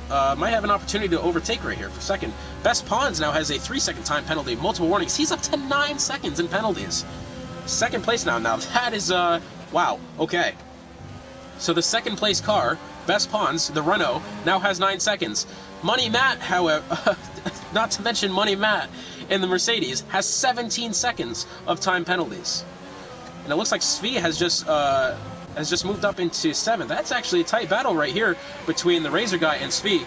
might have an opportunity to overtake right here for second. Best Pawns now has a 3-second time penalty, multiple warnings. He's up to 9 seconds in penalties. Second place now. Now that is, wow, okay. So the second place car, Best Pawns, the Renault, now has 9 seconds. Money Matt, however, not to mention Money Matt in the Mercedes, has 17 seconds of time penalties. And it looks like Svi has just moved up into 7th. That's actually a tight battle right here between the Razor Guy and Svi.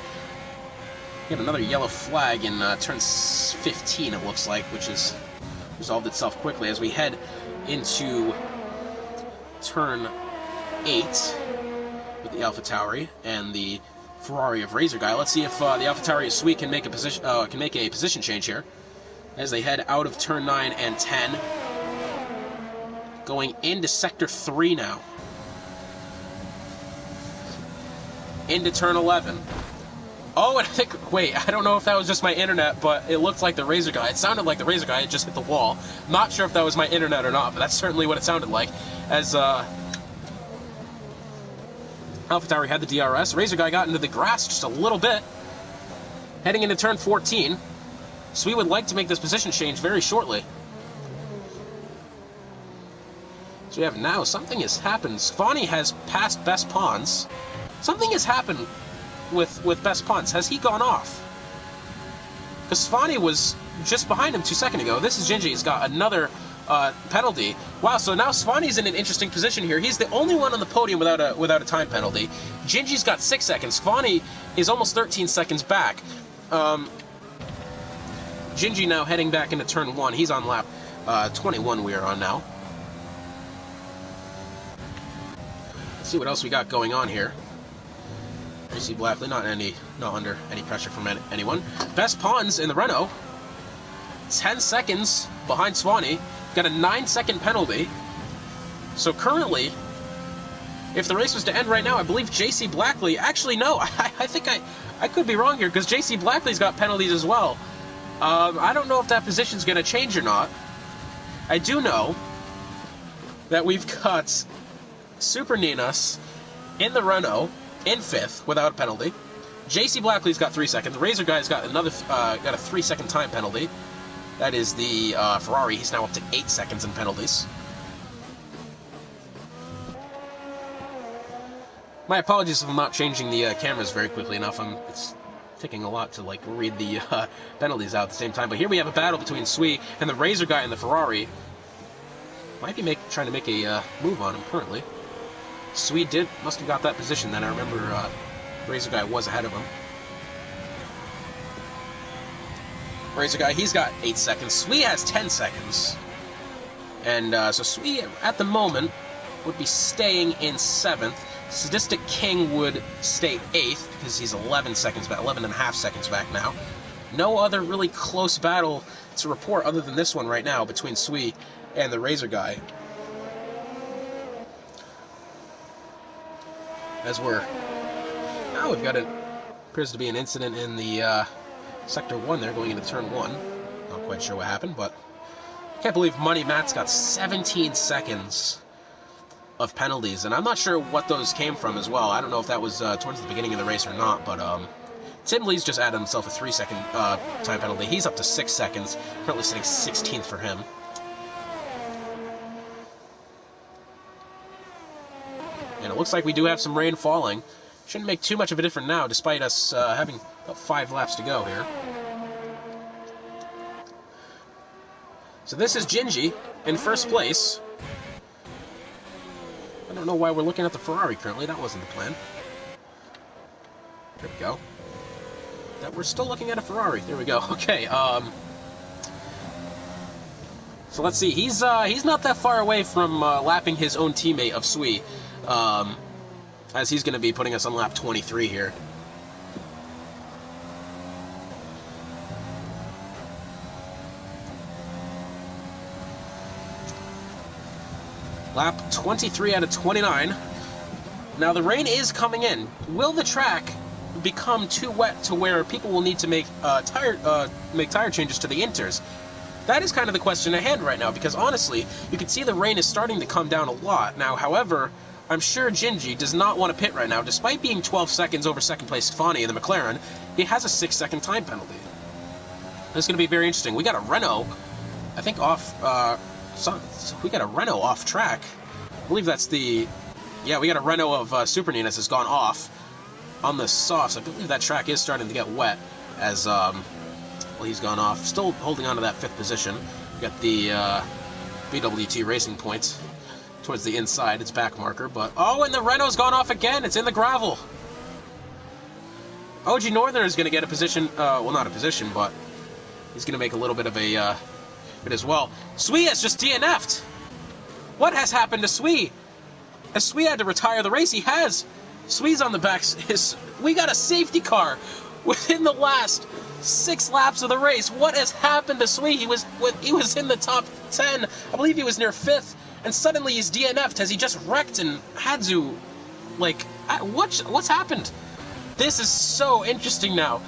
Get another yellow flag in turn 15, it looks like, which has resolved itself quickly as we head into turn 8 with the AlphaTauri and the Ferrari of Razor Guy. Let's see if the AlphaTauri of Svi can make a position change here as they head out of turn 9 and 10, going into sector 3 now. Into turn 11. Oh, and I think, wait, I don't know if that was just my internet, but it looked like the Razor Guy. It sounded like the Razor Guy had just hit the wall. Not sure if that was my internet or not, but that's certainly what it sounded like. As AlphaTauri had the DRS, Razor Guy got into the grass just a little bit. Heading into turn 14. So we would like to make this position change very shortly. So we have now, something has happened. Svani has passed Best Pawns. Something has happened with Best Pawns. Has he gone off? Because Svani was just behind him 2 seconds ago. This is Gingy. He's got another penalty. Wow, so now Svani's in an interesting position here. He's the only one on the podium without a time penalty. Gingy's got 6 seconds. Svani is almost 13 seconds back. Gingy now heading back into turn 1. He's on lap 21 we are on now. Let's see what else we got going on here. AC Blackley, not under any pressure from anyone. Best Pawns in the Renault, 10 seconds behind Swanee, got a 9-second penalty. So currently, if the race was to end right now, I believe JC Blackley, actually no, I think I could be wrong here, because JC Blackley's got penalties as well. I don't know if that position's going to change or not. I do know that we've got Super Ninas in the Renault, in 5th without a penalty. JC Blackley's got 3 seconds. The Razor Guy's got another got a 3-second time penalty. That is the Ferrari. He's now up to 8 seconds in penalties. My apologies if I'm not changing the cameras very quickly enough. It's taking a lot to read the penalties out at the same time. But here we have a battle between Sui and the Razor Guy and the Ferrari. Might be trying to make a move on him currently. Sui must have got that position then. I remember Razor Guy was ahead of him. Razor Guy, he's got 8 seconds. Sui has 10 seconds. And so Sui, at the moment, would be staying in 7th. Sadistic King would stay 8th, because he's 11 seconds back, 11 and a half seconds back now. No other really close battle to report other than this one right now between Sui and the Razor Guy. As now we've got appears to be an incident in the Sector 1 there, going into turn 1. Not quite sure what happened, but can't believe Money Matt's got 17 seconds of penalties, and I'm not sure what those came from as well. I don't know if that was towards the beginning of the race or not, but Tim Lee's just added himself a 3-second time penalty. He's up to 6 seconds, currently sitting 16th for him. And it looks like we do have some rain falling. Shouldn't make too much of a difference now, despite us having about 5 laps to go here. So this is Gingy in first place. I don't know why we're looking at the Ferrari currently. That wasn't the plan. There we go. We're still looking at a Ferrari. There we go. Okay. So let's see. He's not that far away from lapping his own teammate of Sui. As he's going to be putting us on lap 23 here. Lap 23 out of 29. Now the rain is coming in. Will the track become too wet to where people will need to make tire changes to the inters? That is kind of the question at hand right now, because honestly, you can see the rain is starting to come down a lot. Now, however, I'm sure Gingy does not want to pit right now. Despite being 12 seconds over second place Stefani in the McLaren, he has a 6-second time penalty. This is going to be very interesting. We got a Renault, I think, off... we got a Renault off track. I believe that's the... Yeah, we got a Renault of Super Ninas has gone off on the softs. I believe that track is starting to get wet as well, he's gone off. Still holding on to that 5th position. We got the BWT Racing Point towards the inside, its back marker, but... Oh, and the Renault's gone off again! It's in the gravel! OG Northerner is going to get a position, well, not a position, but he's going to make a little bit of a bit as well. Sui has just DNF'd! What has happened to Sui? As Sui had to retire the race, he has! Sui's on the back. We got a safety car within the last 6 laps of the race. What has happened to Sui? He was in the top 10. I believe he was near 5th. And suddenly he's DNF'd. Has he just wrecked and had to... Like, what's happened? This is so interesting now.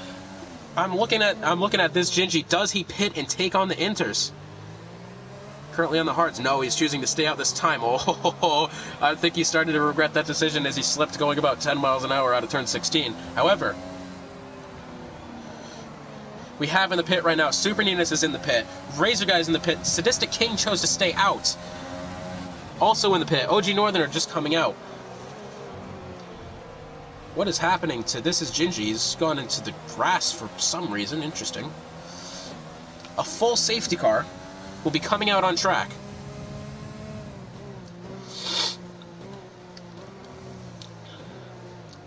I'm looking at this Gingy. Does he pit and take on the Inters? Currently on the hards. No, he's choosing to stay out this time. Oh, I think he's starting to regret that decision as he slipped going about 10 miles an hour out of turn 16. However, we have in the pit right now, Super Ninas is in the pit. Razor Guy's in the pit. Sadistic King chose to stay out. Also in the pit. OG Northerner just coming out. What is happening to... This is Gingy. He's gone into the grass for some reason. Interesting. A full safety car will be coming out on track.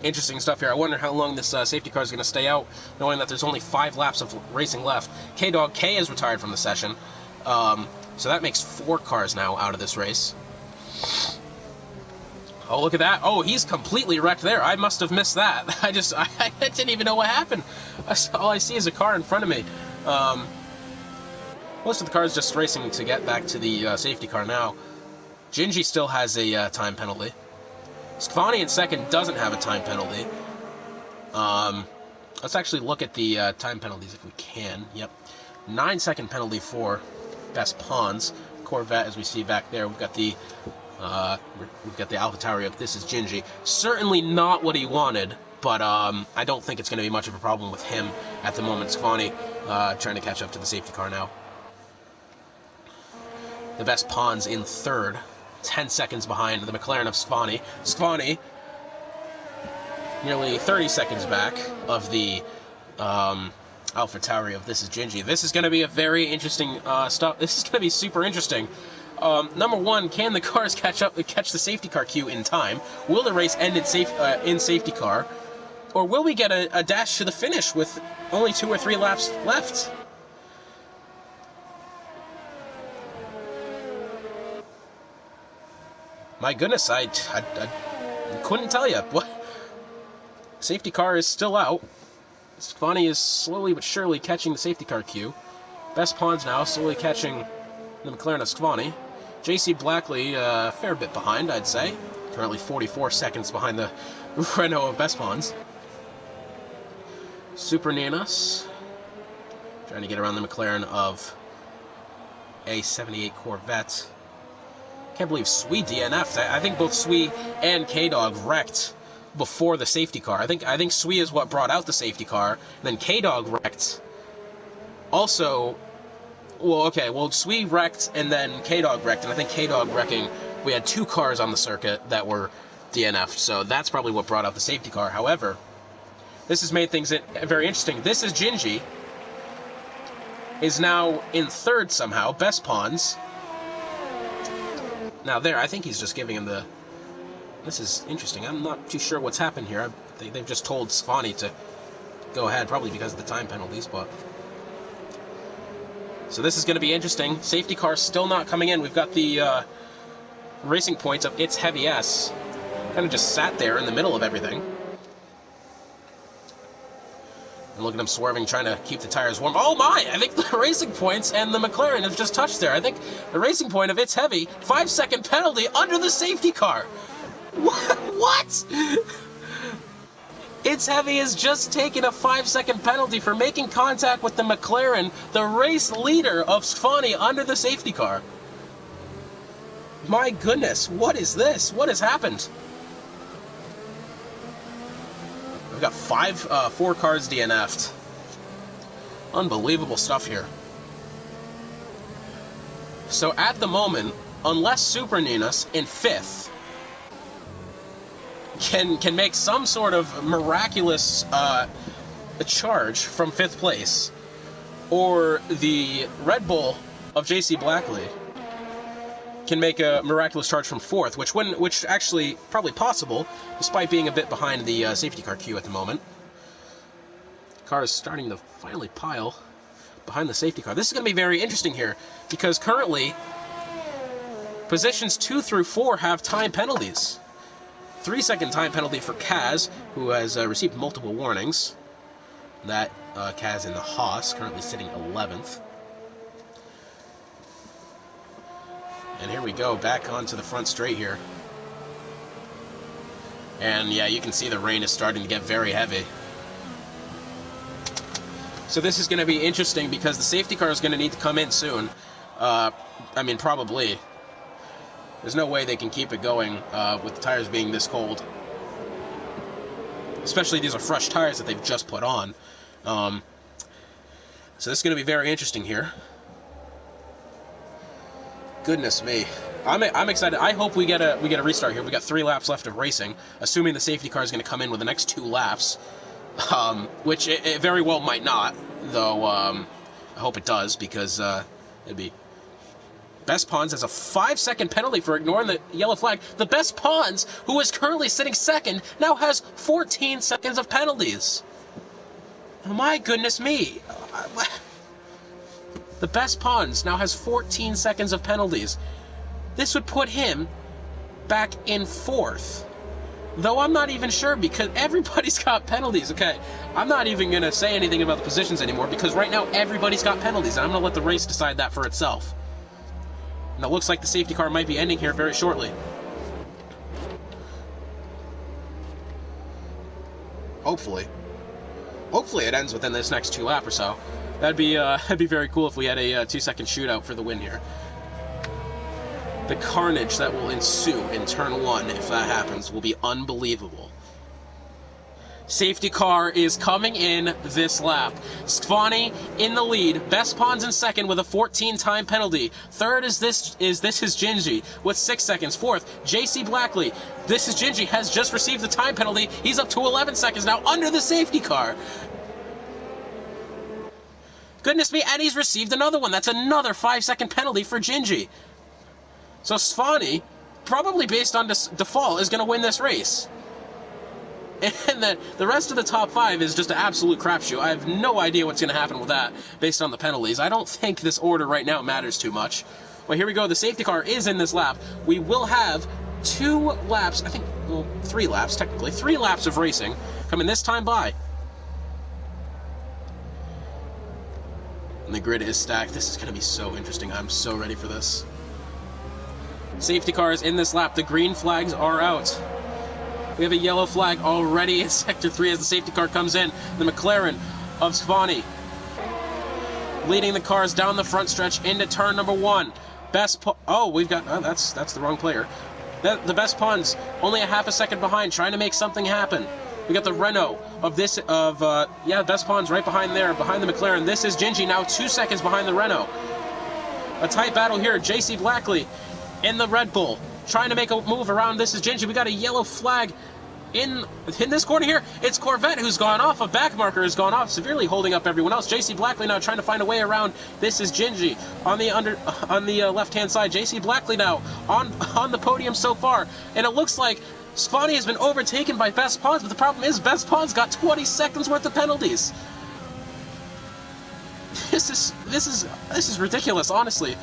Interesting stuff here. I wonder how long this safety car is going to stay out, knowing that there's only 5 laps of racing left. K-Dog K is retired from the session. So that makes 4 cars now out of this race. Oh, look at that. Oh, he's completely wrecked there. I must have missed that. I didn't even know what happened. All I see is a car in front of me. Most of the cars just racing to get back to the safety car now. Gingy still has a time penalty. Stefani in second doesn't have a time penalty. Let's actually look at the time penalties if we can. Yep. 9-second penalty for Best Pawns. Corvette, as we see back there. We've got the AlphaTauri of This is Gingy. Certainly not what he wanted, but I don't think it's going to be much of a problem with him at the moment. Stefani trying to catch up to the safety car now. The Best Pawns in third, 10 seconds behind the McLaren of Stefani. Stefani nearly 30 seconds back of the AlphaTauri of This is Gingy. This is going to be a very interesting stuff. This is going to be super interesting. Number one, can the cars catch the safety car queue in time? Will the race end in safety car? Or will we get a dash to the finish with only 2 or 3 laps left? My goodness, I couldn't tell you. What? Safety car is still out. Stefani is slowly but surely catching the safety car queue. Best Pawns now slowly catching the McLaren of Stefani. JC Blackley a fair bit behind, I'd say. Currently 44 seconds behind the Renault of Best Pawns. Super Ninas trying to get around the McLaren of A78 Corvette. Can't believe Sui DNF'd. I think both Sui and K-Dog wrecked before the safety car. I think Sui is what brought out the safety car, and then K-Dog wrecked. Also, Sui wrecked and then K-Dog wrecked, and I think K-Dog wrecking, we had 2 cars on the circuit that were DNF'd, so that's probably what brought out the safety car. However, this has made things very interesting. This is Gingy, is now in third somehow, Best Pawns. Now there, I think he's just giving him the... This is interesting. I'm not too sure what's happened here. They've just told Stefani to go ahead, probably because of the time penalties, but... So this is going to be interesting. Safety car still not coming in. We've got the racing points of It's Heavy S. Kind of just sat there in the middle of everything. And look at him swerving, trying to keep the tires warm. Oh my! I think the racing points and the McLaren have just touched there. I think the racing point of It's Heavy, 5-second penalty under the safety car. What? It's Heavy has just taken a 5-second penalty for making contact with the McLaren, the race leader of Stefani, under the safety car. My goodness, what is this? What has happened? We've got 4 cars DNF'd. Unbelievable stuff here. So at the moment, unless Super Ninas in 5th can make some sort of miraculous charge from 5th place, or the Red Bull of JC Blackley can make a miraculous charge from 4th, which actually probably possible, despite being a bit behind the safety car queue at the moment. The car is starting to finally pile behind the safety car. This is going to be very interesting here, because currently positions 2 through 4 have time penalties. 3-second time penalty for Kaz, who has received multiple warnings. That Kaz in the Haas, currently sitting 11th. And here we go, back onto the front straight here. And yeah, you can see the rain is starting to get very heavy. So this is going to be interesting, because the safety car is going to need to come in soon. I mean, probably. There's no way they can keep it going with the tires being this cold. Especially these are fresh tires that they've just put on. So this is going to be very interesting here. Goodness me. I'm excited. I hope we get a restart here. We got 3 laps left of racing, assuming the safety car is going to come in with the next 2 laps. Which it very well might not, though. I hope it does, because it'd be... Best Pawns has a 5-second penalty for ignoring the yellow flag. The Best Pawns, who is currently sitting 2nd, now has 14 seconds of penalties. My goodness me. The Best Pawns now has 14 seconds of penalties. This would put him back in 4th. Though I'm not even sure, because everybody's got penalties. Okay, I'm not even going to say anything about the positions anymore, because right now everybody's got penalties, and I'm going to let the race decide that for itself. And it looks like the safety car might be ending here very shortly. Hopefully. Hopefully it ends within this next 2 laps or so. That'd be very cool if we had a 2-second shootout for the win here. The carnage that will ensue in turn 1, if that happens, will be unbelievable. Safety car is coming in this lap. Skvani in the lead. Best Pawns in 2nd with a 14 time penalty. 3rd is Gingy with 6 seconds. 4th, JC Blackley. This is Gingy, has just received the time penalty. He's up to 11 seconds now under the safety car. Goodness me, and he's received another one. That's another 5-second penalty for Gingy. So Skvani, probably based on default, is going to win this race. And the rest of the top 5 is just an absolute crapshoot. I have no idea what's going to happen with that based on the penalties. I don't think this order right now matters too much. Well, here we go. The safety car is in this lap. We will have 2 laps, I think, well, 3 laps, technically. 3 laps of racing coming this time by. And the grid is stacked. This is going to be so interesting. I'm so ready for this. Safety car is in this lap. The green flags are out. We have a yellow flag already in Sector 3 as the safety car comes in. The McLaren of Skvani leading the cars down the front stretch into turn number 1. That's the wrong player. The Best Pawns only a half a second behind, trying to make something happen. We got the Renault of Best Pawns right behind there, behind the McLaren. This is Gingy, now 2 seconds behind the Renault. A tight battle here. JC Blackley in the Red Bull, trying to make a move around. This is Gingy. We got a yellow flag in this corner here. It's Corvette who's gone off. A back marker has gone off, severely holding up everyone else. JC Blackley now trying to find a way around. This is Gingy on the left-hand side. JC Blackley now on the podium so far, and it looks like Skvani has been overtaken by Best Pawns, but the problem is Best Pawns got 20 seconds worth of penalties. This is ridiculous, honestly.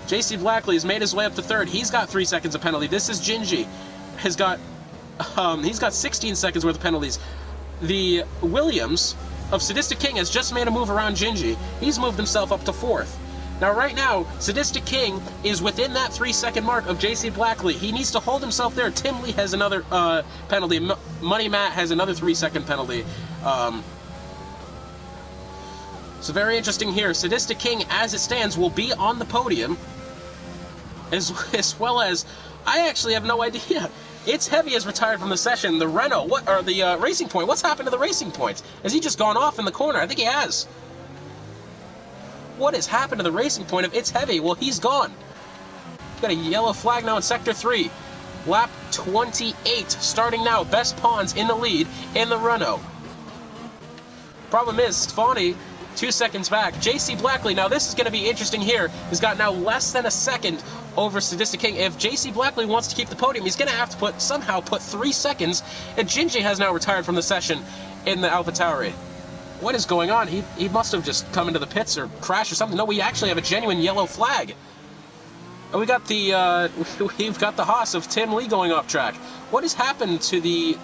JC Blackley has made his way up to 3rd. He's got 3 seconds of penalty. This is Gingy. He's got 16 seconds worth of penalties. The Williams of Sadistic King has just made a move around Gingy. He's moved himself up to 4th. Now, right now, Sadistic King is within that 3-second mark of JC Blackley. He needs to hold himself there. Tim Lee has another penalty. Money Matt has another 3-second penalty. So very interesting here. Sadistic King, as it stands, will be on the podium. as well as, I actually have no idea. It's Heavy has retired from the session. The Renault, the Racing Point. What's happened to the Racing Point? Has he just gone off in the corner? I think he has. What has happened to the Racing Point of It's Heavy? Well, he's gone. Got a yellow flag now in Sector 3. Lap 28, starting now. Best Pawns in the lead in the Renault. Problem is, Stefani, 2 seconds back. JC Blackley, now this is going to be interesting here, has got now less than a second over Sadistic King. If JC Blackley wants to keep the podium, he's going to have to somehow put 3 seconds. And Gingy has now retired from the session in the AlphaTauri. What is going on? He must have just come into the pits or crashed or something. No, we actually have a genuine yellow flag. And we got we've got the Haas of Tim Lee going off track. What has happened to the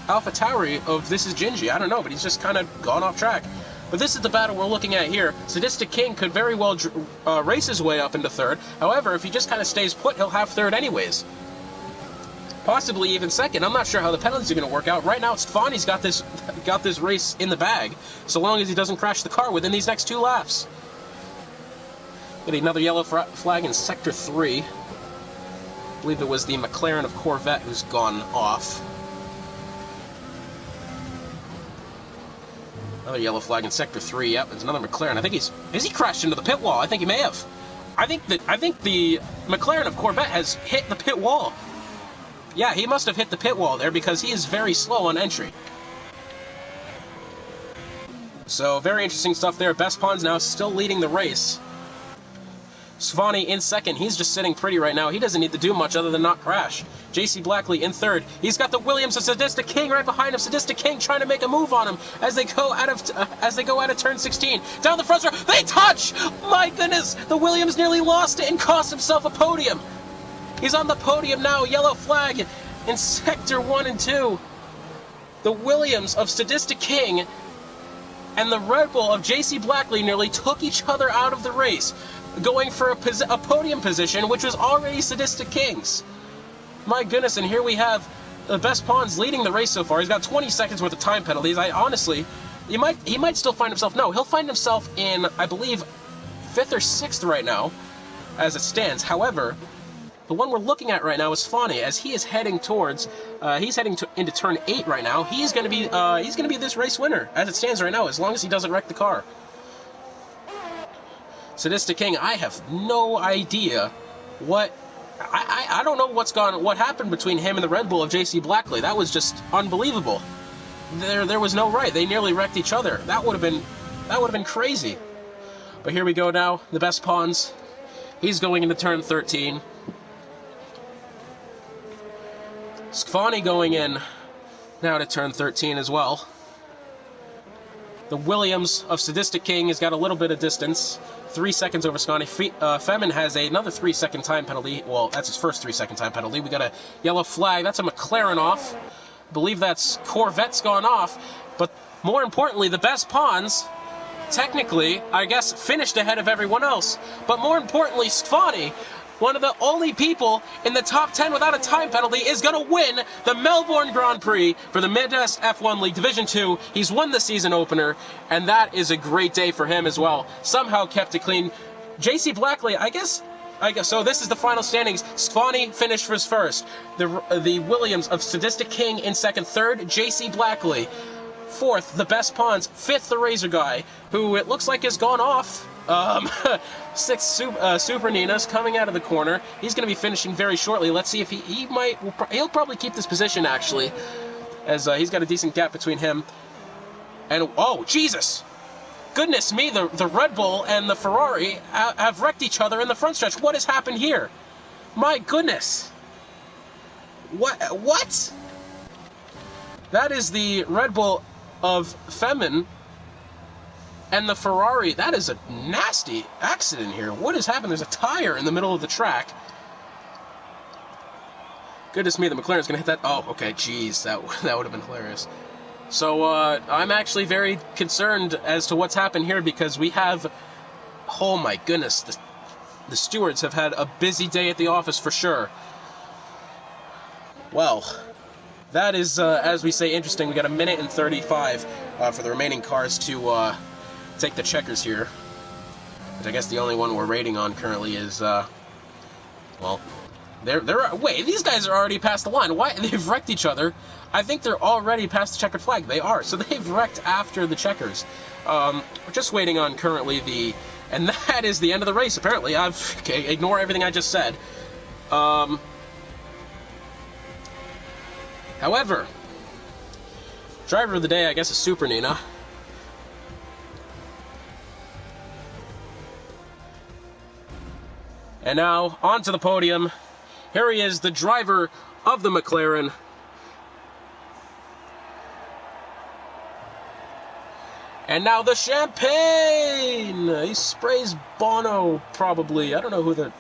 AlphaTauri of This Is Gingy? I don't know, but he's just kind of gone off track. But this is the battle we're looking at here. Sadistic King could very well race his way up into third. However, if he just kind of stays put, he'll have third anyways. Possibly even second. I'm not sure how the penalties are going to work out. Right now, Stefani's got this race in the bag, so long as he doesn't crash the car within these next 2 laps. Get another yellow flag in Sector 3. I believe it was the McLaren of Corvette who's gone off. Another yellow flag in Sector 3. Yep, there's another McLaren. I think has he crashed into the pit wall? I think he may have. I think the McLaren of Corvette has hit the pit wall. Yeah, he must have hit the pit wall there because he is very slow on entry. So, very interesting stuff there. Best Pawns now still leading the race. Stefani in second. He's just sitting pretty right now. He doesn't need to do much other than not crash. JC Blackley in third. He's got the Williams of Sadistic King right behind him. Sadistic King trying to make a move on him as they go out of turn 16. Down the front row. They touch! My goodness! The Williams nearly lost it and cost himself a podium. He's on the podium now. Yellow flag in Sector 1 and 2. The Williams of Sadistic King and the Red Bull of JC Blackley nearly took each other out of the race, going for a podium position, which was already Sadistic King's. My goodness, and here we have the Best Pawns leading the race so far. He's got 20 seconds worth of time penalties. He might still find himself, no, he'll find himself in, I believe, 5th or 6th right now, as it stands. However, the one we're looking at right now is Stefani, as he is heading towards, into turn 8 right now. He's going to be this race winner, as it stands right now, as long as he doesn't wreck the car. Sadistic King, I have no idea what... I don't know what happened between him and the Red Bull of JC Blackley. That was just unbelievable. There was no right. They nearly wrecked each other. That would have been crazy. But here we go now. The Best Pawns. He's going into turn 13. Stefani going in now to turn 13 as well. The Williams of Sadistic King has got a little bit of distance. 3 seconds over Scotty. Femin has another 3-second time penalty. Well, that's his first 3-second time penalty. We got a yellow flag. That's a McLaren off. I believe that's Corvette's gone off. But more importantly, the Best Pawns, technically, I guess, finished ahead of everyone else. But more importantly, Stefani, one of the only people in the top 10 without a time penalty, is going to win the Melbourne Grand Prix for the MidWest F1 League Division 2. He's won the season opener, and that is a great day for him as well. Somehow kept it clean. JC Blackley, I guess so. This is the final standings. Stefani finished for his first. The Williams of Sadistic King in second. Third, JC Blackley. Fourth, the Best Pawns. Fifth, the Razor Guy, who it looks like has gone off. Sixth, Super Nina's coming out of the corner. He's going to be finishing very shortly. Let's see if he'll probably keep this position, actually, as he's got a decent gap between him and, oh, Jesus! Goodness me, the Red Bull and the Ferrari have wrecked each other in the front stretch. What has happened here? My goodness. What? That is the Red Bull of Femin and the Ferrari. That is a nasty accident here. What has happened? There's a tire in the middle of the track. Goodness me, the McLaren's going to hit that. Oh, okay, jeez, that would have been hilarious. So, I'm actually very concerned as to what's happened here, because we have, oh my goodness, the stewards have had a busy day at the office for sure. Well, that is, as we say, interesting. We got 1 minute and 35 for the remaining cars to take the checkers here. Which I guess the only one we're rating on currently is, well, wait, these guys are already past the line. Why? They've wrecked each other. I think they're already past the checkered flag. They are. So they've wrecked after the checkers. We're just waiting on currently and that is the end of the race, apparently. Okay, ignore everything I just said. However, driver of the day, I guess, is Super Nina. And now, onto the podium. Here he is, the driver of the McLaren. And now the champagne! He sprays Bono, probably. I don't know who the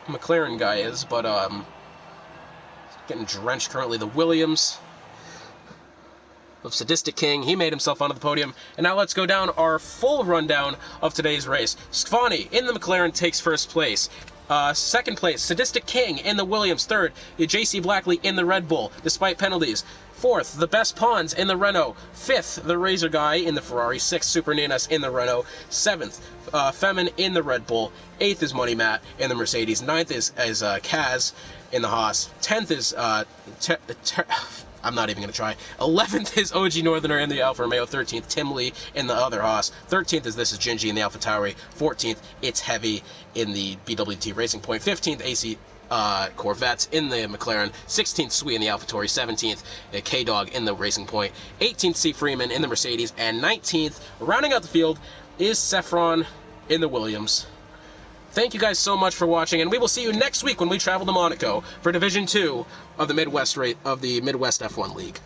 McLaren guy is, but getting drenched currently. The Williams of Sadistic King. He made himself onto the podium. And now let's go down our full rundown of today's race. Squani in the McLaren takes first place. Second place, Sadistic King in the Williams. Third, JC Blackley in the Red Bull, despite penalties. Fourth, the Best Pawns in the Renault. Fifth, the Razor Guy in the Ferrari. Sixth, Super Ninas in the Renault. Seventh, Femin in the Red Bull. Eighth is Money Matt in the Mercedes. Ninth is Kaz in the Haas. 10th is I'm not even going to try. 11th is OG Northerner in the Alfa Romeo. 13th, Tim Lee in the other Haas. 13th is This Is Gingy in the Alfa Tauri. 14th, It's Heavy in the BWT Racing Point. 15th, AC Corvettes in the McLaren. 16th, Sui in the AlphaTauri. 17th, K-Dog in the Racing Point. 18th, C. Freeman in the Mercedes. And 19th, rounding out the field, is Saffron in the Williams. Thank you guys so much for watching, and we will see you next week when we travel to Monaco for Division 2 of the Midwest F1 League.